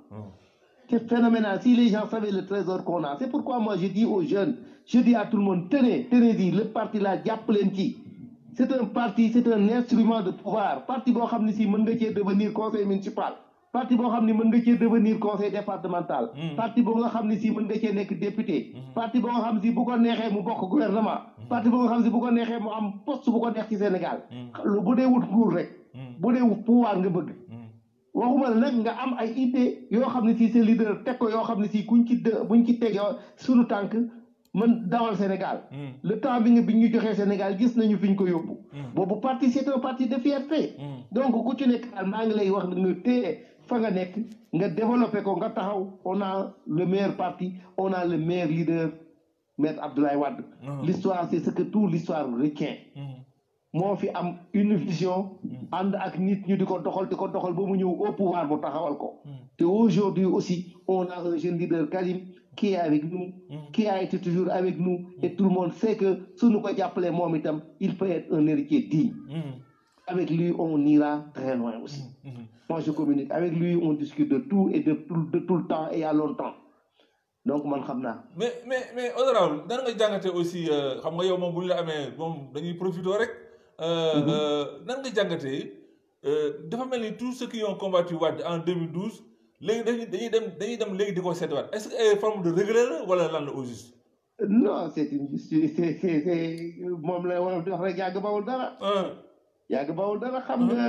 C'est phénoménal si les gens savaient le trésor qu'on a. C'est pourquoi moi je dis aux jeunes, je dis à tout le monde, tenez-y, le parti là, jàpp leen ci. C'est un parti, c'est un instrument de pouvoir. Parti boo xam ne si mën nga cee devenir conseil municipal. Parti boo xam ne mën nga cee devenir conseil départemental. Parti boo nga xam ne si mën nga cee nekk député. Parti boo nga xam si bu ko neexee mu bokk gouvernement. Parti boo nga xam si bu ko neexee mu am poste bu ko neex ci Sénégal. bu dee wut nguur rek. bu dee wut pouvoir nga bëgg. waxuma la nag nga am ay idée yoo xam ne si sa leader teg ko yoo xam ne si buñ ci teg suñu tànk mën dawal Sénégal. le temps bi ñu joxee Sénégal gis nañu fi ñu ko yóbbu. boobu parti c'est un parti de fierté. donc ku ci nekk daal maa ngi lay wax nga téye fa nga nekk nga développé ko nga taxaw on a le meilleur parti on a le meilleur leader Maître Abdoulaye Wade. l'histoire c'est ce que tout l'histoire retient. moo fi am une vision ànd ak nit ñu di ko doxal ba mu ñëw au pouvoir bu taxawal ko. te aujourd'hui aussi on a un jeune leader Karim qui est avec nous. qui a été toujours avec nous. et tout le monde sait que suñu ko jàppalee moom itam il peut être un héritier digne. avec lui on ira très loin aussi. moi je communique avec lui on discute de tout et de tout le temps et il y a longtemps. donc man xam naa. mais honorable nan nga jàngate aussi xam nga yow moom bu ñu la amee moom dañuy profiter rek. nan nga jàngatee dafa mel ni tous ceux qui ont combattu Wade en 2012 léegi dañuy dem léegi di ko seetiwaat est-ce que ay forme de regret la wala lan la au juste. non c'est moom la wax rek yàgg bawul dara. xam nga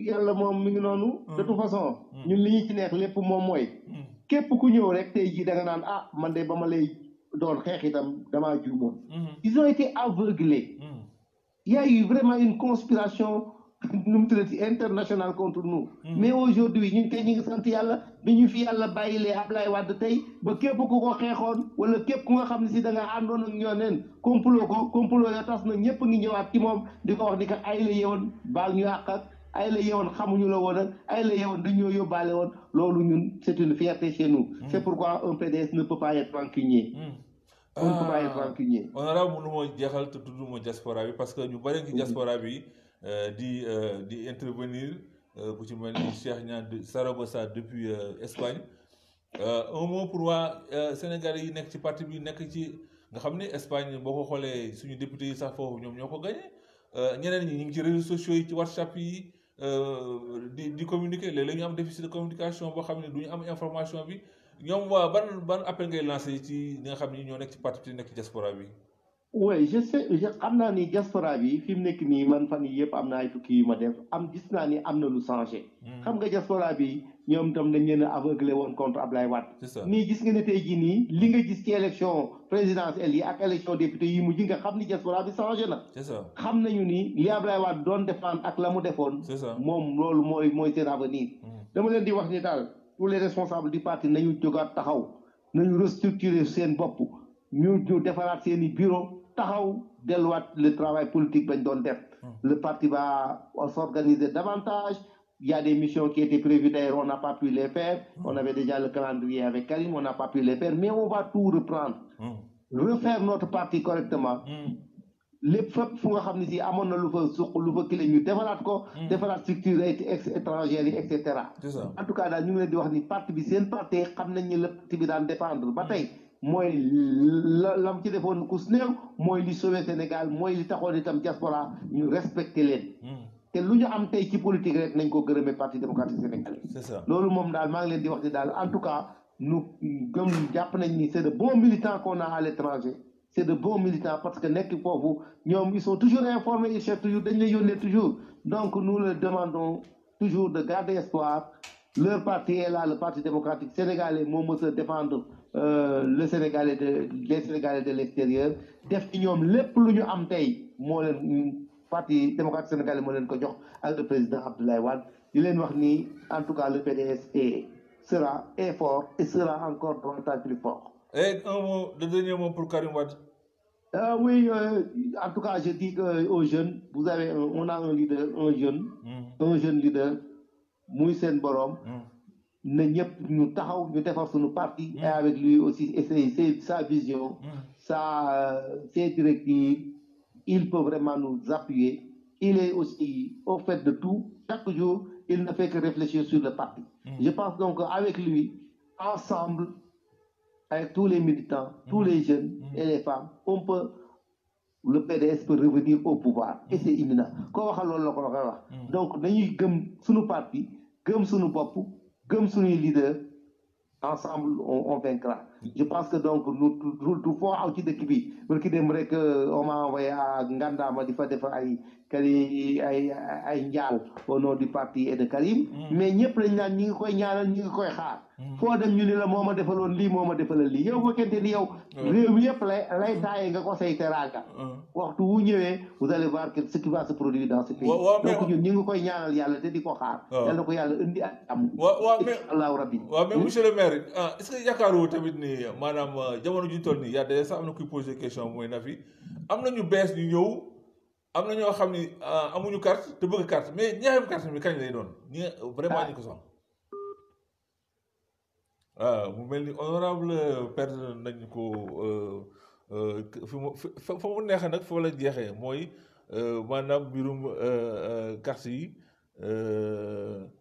yàlla moom mi ngi noonu. de toute façon. ñun li ñu ci neex lépp moom mooy. képp ku ñëw rek tey jii da nga naan ah man de ba ma lay doon xeex itam damaa juumoon. ils ont été aveuglés. Il y a eu vraiment une conspiration internationale contre nous. Mais aujourd'hui ñun tey ñu ngi sant yàlla bi ñu fi yàlla bàyyilee Ablaye Wade tey ba képp ku ko xeexoon wala képp ku nga xam ne si da nga àndoon ak ñoo neen complot ya tas na ñëpp ngi ñëwaat ci moom di ko wax ni que ay la yewoon baal ñu àq ak ay la yewoon xamuñu la woon ak ay la yewoon dañoo yóbbaale woon loolu ñun c'est une fierté chez nous. C'est pourquoi un PDS ne peut pas être rancunier. on ne peut pas être rancunier. honorable mënu moo jeexal te tudd moo diaspora bi parce que ñu bëri ci diaspora bi di intervenir ku ci mel ni Cheikh Niang de Saragossa depuis Espagne un mot pour waa Sénégalais yi nekk ci parti bi nekk ci nga xam ne Espagne boo ko xoolee suñu député yi sax foofu ñoom ñoo ko gagné ñeneen ñi ñu ngi ci réseaux sociaux yi ci WhatsApp yi di communiquer léeg-léeg ñu am déficit de communication boo xam ne du ñu am information bi. ñoom waa ban appel ngay lancé ci ñi nga xam ni ñoo nekk ci parti bi nekk ci diaspora bi. oui je sais xam naa ni diaspora bi fi mu nekk nii man fan yii yëpp am na ay tukki yu ma def gis naa ni am na lu changé. xam nga diaspora bi ñoom itam dañ leen a aveuglé woon contre Ablaye Wade. c'est ça nii gis nga ne tey jii nii li nga gis ci élection présidentielle yi ak élection député yi mujj nga xam ni diaspora bi changé na. c'est ça xam nañu ni li Ablaye Wade doon défendre ak la mu defoon. c'est ça moom loolu mooy seen avenir. dama leen di wax ni daal. tous les responsables du parti nañu jógaat taxaw nañu restructurer seen bopp ñu defaraat seeni bureau taxaw delluwaat le travail politique bañ doon def. Le parti va s'organiser davantage. Il y a des missions qui étaient prévues d'ailleurs, on n'a pas pu les faire. On avait déjà le calendrier avec Karim, on n'a pas pu les faire, mais on va tout reprendre. Refaire notre parti correctement. lépp fépp fu nga xam ne si amoon na lu fa suq lu fa kile ñu defaraat ko. defaraat structure étrangère yi et cetera. En tout cas daal ñu ngi leen di wax ni parti bi seen parti xam nañ ni le parti bi daan dépendre ba tey mooy lam ci defoon ku néew mooy li sauvé Sénégal mooy li taxoon itam diaspora ñu respecté leen. te lu ñu am tey ci politique rek nañ ko gërëmee parti démocratique sénégalais. C'est ça. loolu moom daal maa ngi leen di wax ni daal en tout cas nous gëm jàpp nañ ni c'est de bons militants qu'on a à l'étranger. C'est de bons militants parce que nekk foofu ñoom ils sont toujours informés ils cherchent toujours dañ lay yónnee toujours donc nous leur demandons toujours de garder espoir. Leur parti est là, le parti démocratique sénégalais moo mës a défendre les Sénégalais de l'extérieur def ci ñoom lépp lu ñu am tey moo leen parti démocratique sénégalais moo leen ko jox ak le président Abdoulaye Wade di leen wax ni en tout cas le PDS est fort et sera encore davantage plus fort. Et un mot, le dernier mot pour Karim Wade. Oui, en tout cas, je dis aux jeunes, on a un leader, un jeune leader, muy seen borom. Na ñëpp ñu taxaw ñu defar suñu parti. Et avec lui aussi, et sa vision, ses directives, il peut vraiment nous appuyer. Il est aussi au fait de tout. Chaque jour, il ne fait que réfléchir sur le parti. Je pense donc avec lui, ensemble, avec tous les militants, tous les jeunes et les femmes, le PDS peut revenir au pouvoir. Et c'est imminent. Donc, nous sommes notre parti, nous sommes notre bopp, nous sommes nos leaders, ensemble, on vaincra. Je pense que donc, nous tout fort à de Kibi. Parce que on m'a envoyé à Nganda, m'a dit ay njaal au nom du parti et de Karim. Mais ñëpp lañ naan ñi ngi koy ñaanal ñi ngi koy xaar. Foo dem ñu ni la moo ma defaloon lii moo ma defaloon lii yow fekkente ni yow réew mi yëpp lay taaye nga ko say teraanga. Waxtu wu ñëwee vous allez voir que ce qui va se produire dans ce pays. Donc ñun ñi ngi koy ñaanal yàlla te di ko xaar. Yàlla ko yàlla indi ak am. Allahu rabbi. Waaw mais monsieur le maire est-ce que yaakaaroo tamit ni maanaam jamono ju ñu toll nii yaa déjà sax am na kuy poser question mooy na fi am na ñu bees ñu ñëw am na ñoo xam ni amuñu carte te bëgg carte mais ñi am carte bi kañ lay doon ñi vraiment ñu ko soxla. Mu mel ni honorable perdre nañ ko fa mu neexee nag foofu la jeexee mooy maanaam mbirum carte yi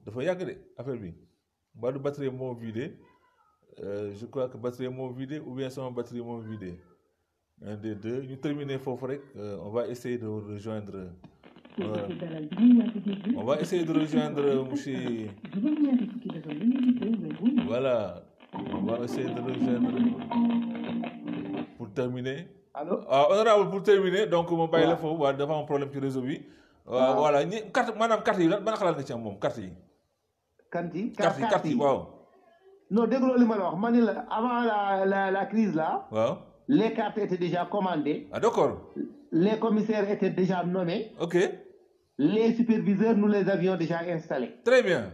dafa yàgg de affaire bi mbaa du batterie moo vidé je crois que batterie moo vidé ou bien sama batterie moo vidé. Un des deux. Nous terminons foofu rek. On va essayer de rejoindre. On va essayer de rejoindre monsieur. Voilà. On va essayer de rejoindre. Pour terminer. Allô? Honorable pour terminer donc ma bàyyi la foofu waaye dafa am problème ci réseau bi. Voilà ñi carte maanaam carte yi lan ban xalaat nga ci am moom carte yi. Carte yi waaw. Non déggoo li ma la wax ma ne la avant la crise là. Waaw. Les cartes étaient déjà commandées. Ah d'accord. Les commissaires étaient déjà nommés. Ok. Les superviseurs, nous les avions déjà installés. Très bien.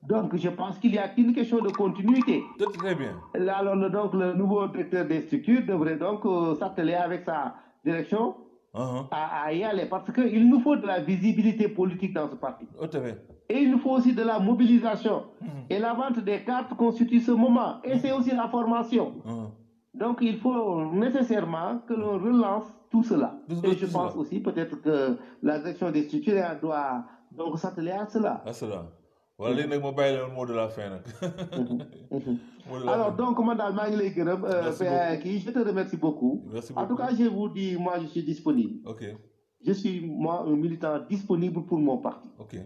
Donc je pense qu'il y a une question de continuité. Très bien. Alors donc le nouveau directeur des structures devrait donc s'atteler avec sa direction à y aller parce qu'il nous faut de la visibilité politique dans ce parti. Tout à fait. Et il nous faut aussi de la mobilisation. Et la vente des cartes constitue ce moment. Et c'est aussi la formation. Donc il faut nécessairement que l'on relance tout cela. Et je pense aussi peut-être que la direction des structures doit donc s'atteler à cela. Voilà léegi nag ma bàyyi leen mot de la fin nag. Alors donc madame maa ngi lay gërëm. Je te remercie beaucoup. Merci beaucoup. En tout cas je vous dis moi je suis disponible. Ok. Je suis moi un militant disponible pour mon parti. Ok.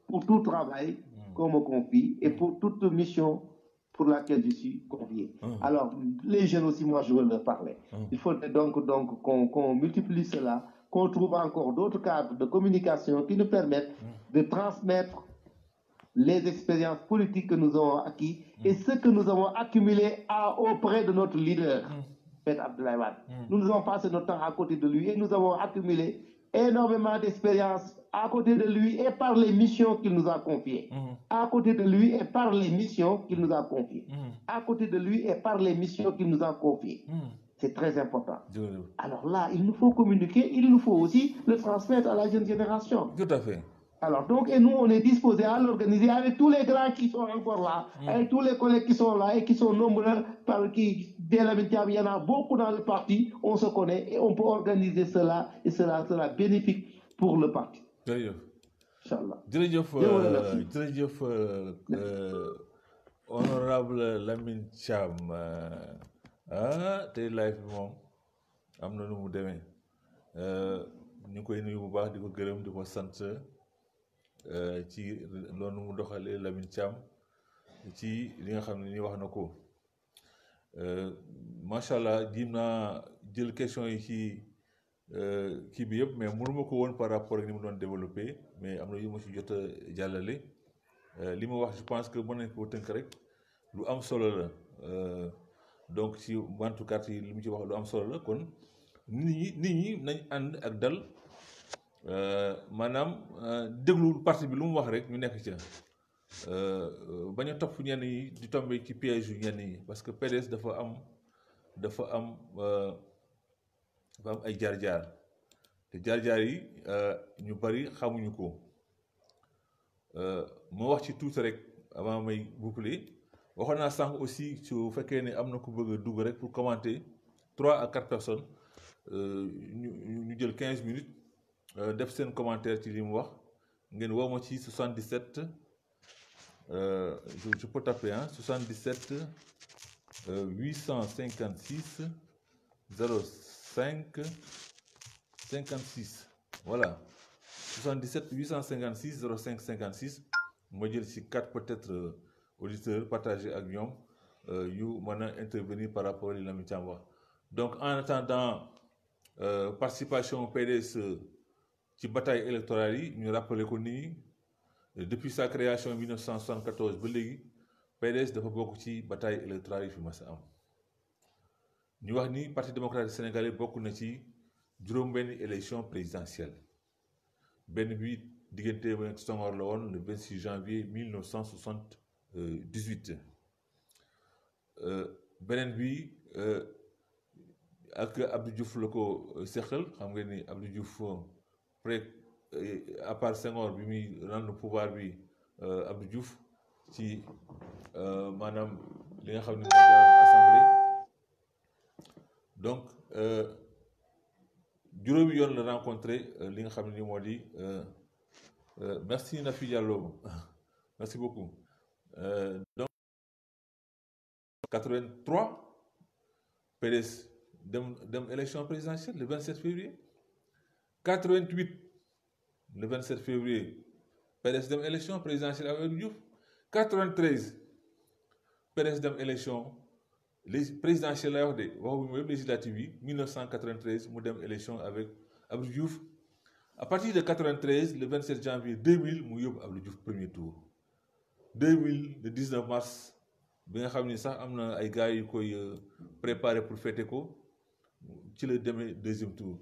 Pour tout travail qu'on me confie et pour toute mission pour laquelle je suis convié. Alors, les jeunes aussi, moi, je veux leur parler. Il faut donc qu'on multiplie cela, qu'on trouve encore d'autres cadres de communication qui nous permettent de transmettre les expériences politiques que nous avons acquis et ce que nous avons accumulé auprès de notre leader, Maître Abdoulaye Wade. Nous avons passé notre temps à côté de lui et nous avons accumulé énormément d'expérience à côté de lui et par les missions qu'il nous a confiées. À côté de lui et par les missions qu'il nous a confiées. À côté de lui et par les missions qu'il nous a confiées. C'est très important. jërëjëf. Alors là, il nous faut communiquer, il nous faut aussi le transmettre à la jeune génération. Tout à fait. Alors donc, et nous, on est disposé à l'organiser avec tous les grands qui sont encore là, avec tous les collègues qui sont là et qui sont nombreux, par qui, dès la il y en a beaucoup dans le parti, on se connaît et on peut organiser cela et cela sera bénéfique pour le parti. jërëjëf. Inch'Allah. jërëjëf Je vous remercie. jërëjëf honorable Lamine Thiam tey live bi moom am na nu mu demee ñu ngi koy nuyu bu baax di ko gërëm di ko sant ci loolu mu doxalee Lamine Thiam ci li nga xam ne ni wax na ko macha allah jiim naa jël question yi ci kii bi yëpp mais mënuma ko woon par rapport ak ni mu doon développé mais am na yu ma ci jot a jàllale li ma wax je pense que mën nañ koo tënk rek lu am solo la donc ci bantu carte yi li mu ci wax lu am solo la kon nit ñi nañ ànd ak dal maanaam déglu parti bi lu mu wax rek ñu nekk ca bañ a topp ñenn yi di tombé ci piège yu ñenn yi parce que PDS dafa am ay jaar-jaar te jaar-jaar yi ñu bari xamuñu ko moo wax ci tuuti rek avant may boucler waxoon naa sànq aussi su fekkee ne am na ku bëgg a dugg rek pour commenter 3 à 4 personnes ñu jël 15 minutes def seen commentaire ci li mu wax ngeen woo ma ci 77 je peux taper 77 856 05 56 voilà 77 856 05 56 ma jël ci 4 peut-être auditeurs partagés ak ñoom yu mën a intervenir par rapport li Lamine Thiam wax donc en attendant participation PDS ci bataille électorale yi ñu rappelé ko nii depuis sa création 1974 ba léegi PDS dafa bokk ci bataille électorale yi fi mas a am ñu wax ni parti démocratique sénégalais bokk na ci juróom-benni élection présidentielle benn bi diggante ak Senghor la woon le 26 janvier 1978 beneen bi ak Abdou Diouf la ko seqal xam nga ni Abdou Diouf à part Senghor bi muy rendre pouvoir bi Abdou Diouf ci maanaam li nga xam ne mooy jaaroon assemblée donc juróomi yoon la rencontré li nga xam ne ni moo di merci Nafi Diallo merci beaucoup donc 83 PDS dem élection présidentielle le 27 février 88 le 27 février PDS dem élection présidentielle avec Diouf 93 PDS dem élection présidentielle lay wax de waxu même législative yi 1993 mu dem élection avec Abdou Diouf à partir de 93 le 27 janvier 2000 mu yóbbu Abdou Diouf premier tour 2000 le 19 mars bi nga xam ni sax am na ay gars yu koy préparé pour fêter ko ci la demee deuxième tour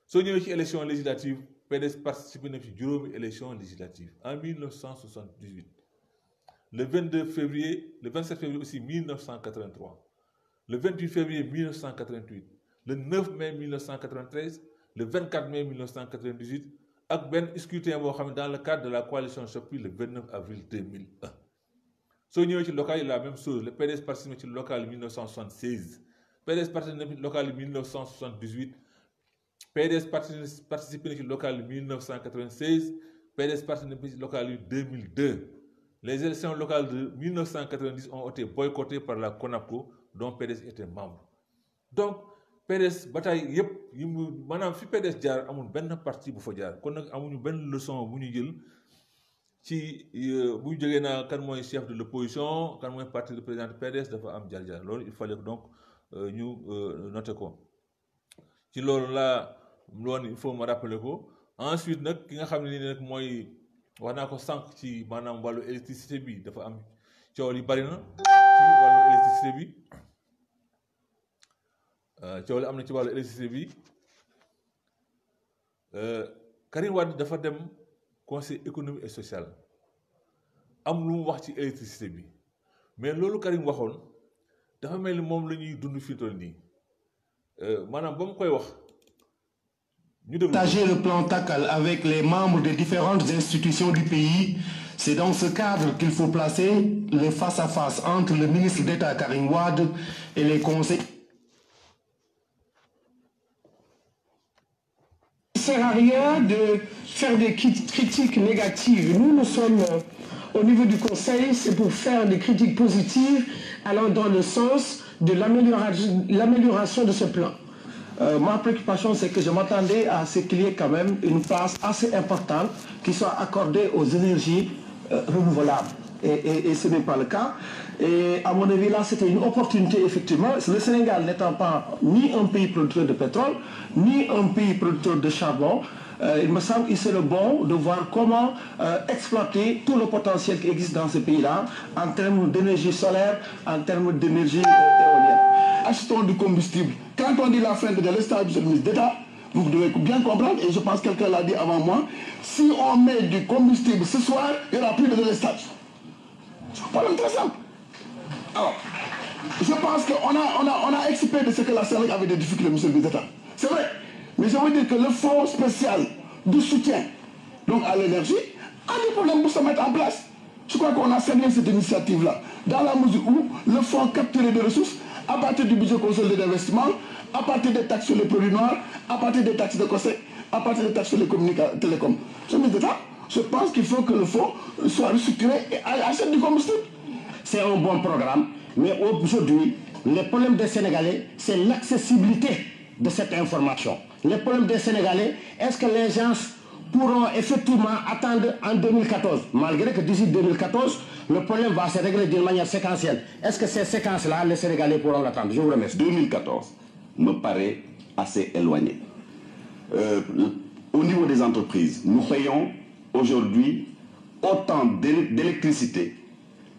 soo ñëwee ci élection législative PDS participé na ci juróomi élection législative en 1978 le 22 février le 27 février aussi 1983 le 28 février 1988 le 9 mai 1993 le 24 mai 1998 ak benn scrutin boo xam ne dans le cadre de la coalition Sopi le 29 avril 2001 soo ñëwee ci local yi la même chose le PDS participé ci local 1976 PDS participé ci local 1978 PDS participé ci local 1996 PDS participé ci local 2002 les élections locales de 1990 ont été boycottées par la CONAPCO dont PDS était membre donc PDS bataille yëpp yi mu maanaam fi PDS jaar amul benn parti bu fa jaar kon nag amuñu benn leçon bu ñu jël ci bu ñu jógee naa kan mooy chef de l'opposition kan mooy parti de président PDS dafa am jaar-jaar loolu il fallait que donc ñu noter ko ci loolu laa loolu il faut ma rappeler ko ensuite nag ki nga xam ne nii nag mooy wax naa ko sànq ci maanaam wàllu électricité bi dafa am coow li bari na ci wàllu électricité bi coow li am na ci wàllu électricité bi Karim Wade dafa dem conseil économique et social am lu mu wax ci électricité bi mais loolu Karim waxoon dafa mel ni moom la ñuy dund fi toll nii maanaam ba mu koy wax ñu déglu. Partager le plan Takkal avec les membres des différentes institutions du pays. C'est dans ce cadre qu'il faut placer le face-à-face entre le ministre d'État Karim Wade et les conseils. Il ne sert à rien de faire des critiques négatives. Nous sommes au niveau du Conseil, c'est pour faire des critiques positives allant dans le sens de l'amélioration de ce plan. Ma préoccupation, c'est que je m'attendais à ce qu'il y ait quand même une place assez importante qui soit accordée aux énergies renouvelables. Et ce n'est pas le cas. Et à mon avis, là, c'était une opportunité, effectivement. Le Sénégal n'étant pas ni un pays producteur de pétrole, ni un pays producteur de charbon, il me semble qu'il serait bon de voir comment exploiter tout le potentiel qui existe dans ce pays-là en termes d'énergie solaire, en termes d'énergie éolienne. Achetons du combustible. Quand on dit la fin de délestage, monsieur le ministre d'État, vous devez bien comprendre, et je pense que quelqu'un l'a dit avant moi, si on met du combustible ce soir, il n'y aura plus de délestage. C'est un problème très simple. Alors, je pense qu'on a exprimé de ce que la Sénélec avait des difficultés, monsieur le ministre d'État. C'est vrai. Mais je veux dire que le fonds spécial de soutien donc à l'énergie a des problèmes pour se mettre en place. Je crois qu'on a salué cette initiative-là, dans la mesure où le fonds capterait des ressources à partir du budget consolidé d'investissement, à partir des taxes sur les produits noirs, à partir des taxes de conseil, à partir des taxes sur les télécoms. Monsieur le ministre d'État, je pense qu'il faut que le fonds soit restructuré et achète du combustible. C'est un bon programme, mais aujourd'hui, le problème des Sénégalais, c'est l'accessibilité de cette information. Le problème des Sénégalais, est-ce que les gens pourront effectivement attendre en 2014, malgré que d'ici 2014, le problème va se régler d'une manière séquentielle. Est-ce que ces séquences-là, les Sénégalais pourront l'attendre? Je vous remercie. 2014 me paraît assez éloigné. Au niveau des entreprises, nous payons aujourd'hui autant d'électricité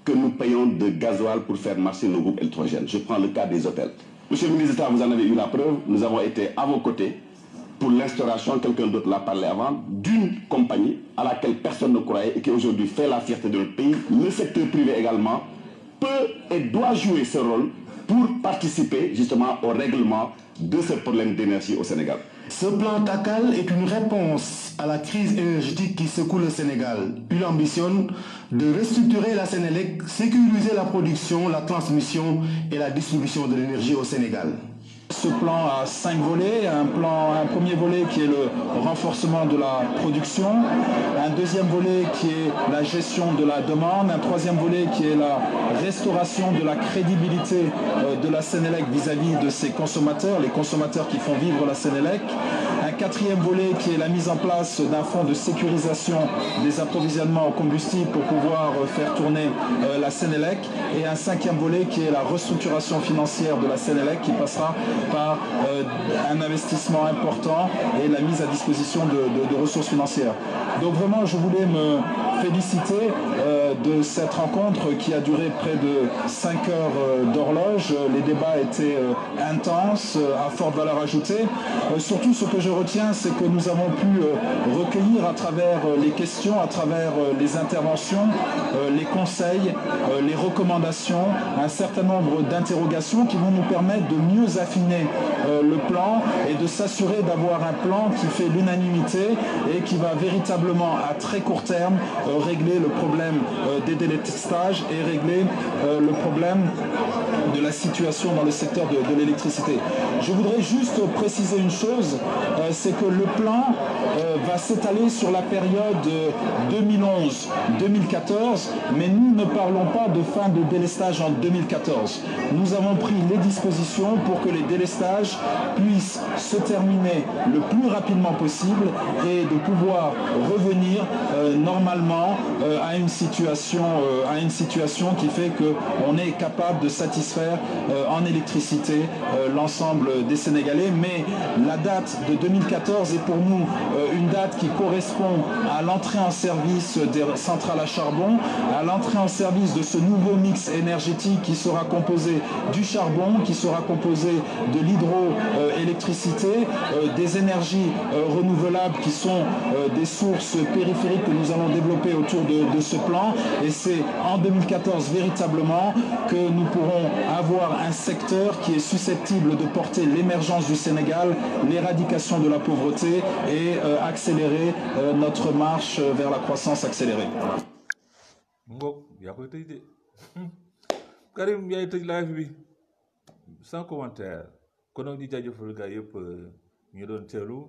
que nous payons de gasoil pour faire marcher nos groupes électrogènes. Je prends le cas des hôtels. Monsieur le ministre d'État, vous en avez eu la preuve. Nous avons été à vos côtés pour l'instauration, quelqu'un d'autre l'a parlé avant, d'une compagnie à laquelle personne ne croyait et qui aujourd'hui fait la fierté de notre pays. Le secteur privé également peut et doit jouer ce rôle pour participer justement au règlement de ce problème d'énergie au Sénégal. Ce plan Takkal est une réponse à la crise énergétique qui secoue le Sénégal. Il ambitionne de restructurer la Sénélec, sécuriser la production, la transmission et la distribution de l'énergie au Sénégal. Ce plan a 5 volets, un premier volet qui est le renforcement de la production, un deuxième volet qui est la gestion de la demande, un troisième volet qui est la restauration de la crédibilité de la Sénélec vis-à-vis de ses consommateurs, les consommateurs qui font vivre la Sénélec, un quatrième volet qui est la mise en place d'un fonds de sécurisation des approvisionnements en combustible pour pouvoir faire tourner la Sénélec, et un cinquième volet qui est la restructuration financière de la Sénélec qui passera par un investissement important et la mise à disposition de ressources financières. Donc vraiment, je voulais me féliciter de cette rencontre qui a duré près de 5 heures d'horloge. Les débats étaient intenses, à forte valeur ajoutée. Surtout, ce que je retiens, c'est que nous avons pu recueillir à travers les questions, à travers les interventions, les conseils, les recommandations, un certain nombre d'interrogations qui vont nous permettre de mieux affiner le plan et de s'assurer d'avoir un plan qui fait l'unanimité et qui va véritablement à très court terme régler le problème des délestages et régler le problème de la situation dans le secteur de l'électricité. Je voudrais juste préciser une chose, c'est que le plan va s'étaler sur la période 2011-2014, mais nous ne parlons pas de fin de délestage en 2014. Nous avons pris les dispositions pour que les délestages puissent se terminer le plus rapidement possible et de pouvoir revenir normalement à une situation qui fait qu'on est capable de satisfaire en électricité l'ensemble des Sénégalais. Mais la date de 2014 est pour nous une date qui correspond à l'entrée en service des centrales à charbon, à l'entrée en service de ce nouveau mix énergétique qui sera composé du charbon, qui sera composé de l'hydroélectricité, des énergies renouvelables qui sont des sources périphériques que nous allons développer développer autour de ce plan. Et c'est en 2014 véritablement que nous pourrons avoir un secteur qui est susceptible de porter l'émergence du Sénégal, l'éradication de la pauvreté et accélérer notre marche vers la croissance accélérée. Karim yaay tëj live bi sans commentaire kon nag ñu jaajëfal gaa yëpp ñu doon teelu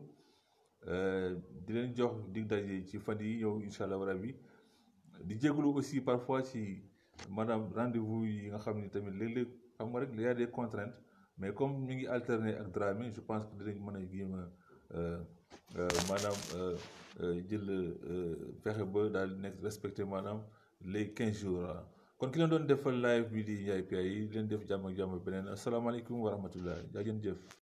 di leen jox dig daje ci fan yi ñëw incha allah rabbi di jégalu aussi parfois ci maanaam rendez-vous yi nga xam ni tamit léeg-léeg xam nga rek il y a des contraintes mais comme ñu ngi alterner ak Dramé je pense que dinañ mën a jéem a maanaam jël fexe ba daal di nekk respecté maanaam les 15 jours kon ki leen doon defal live bi di Ndiaye Piaye yi leen def jàmm ak jàmm beneen asalaamaaleykum wa rahmatullah jaa ngeen jëf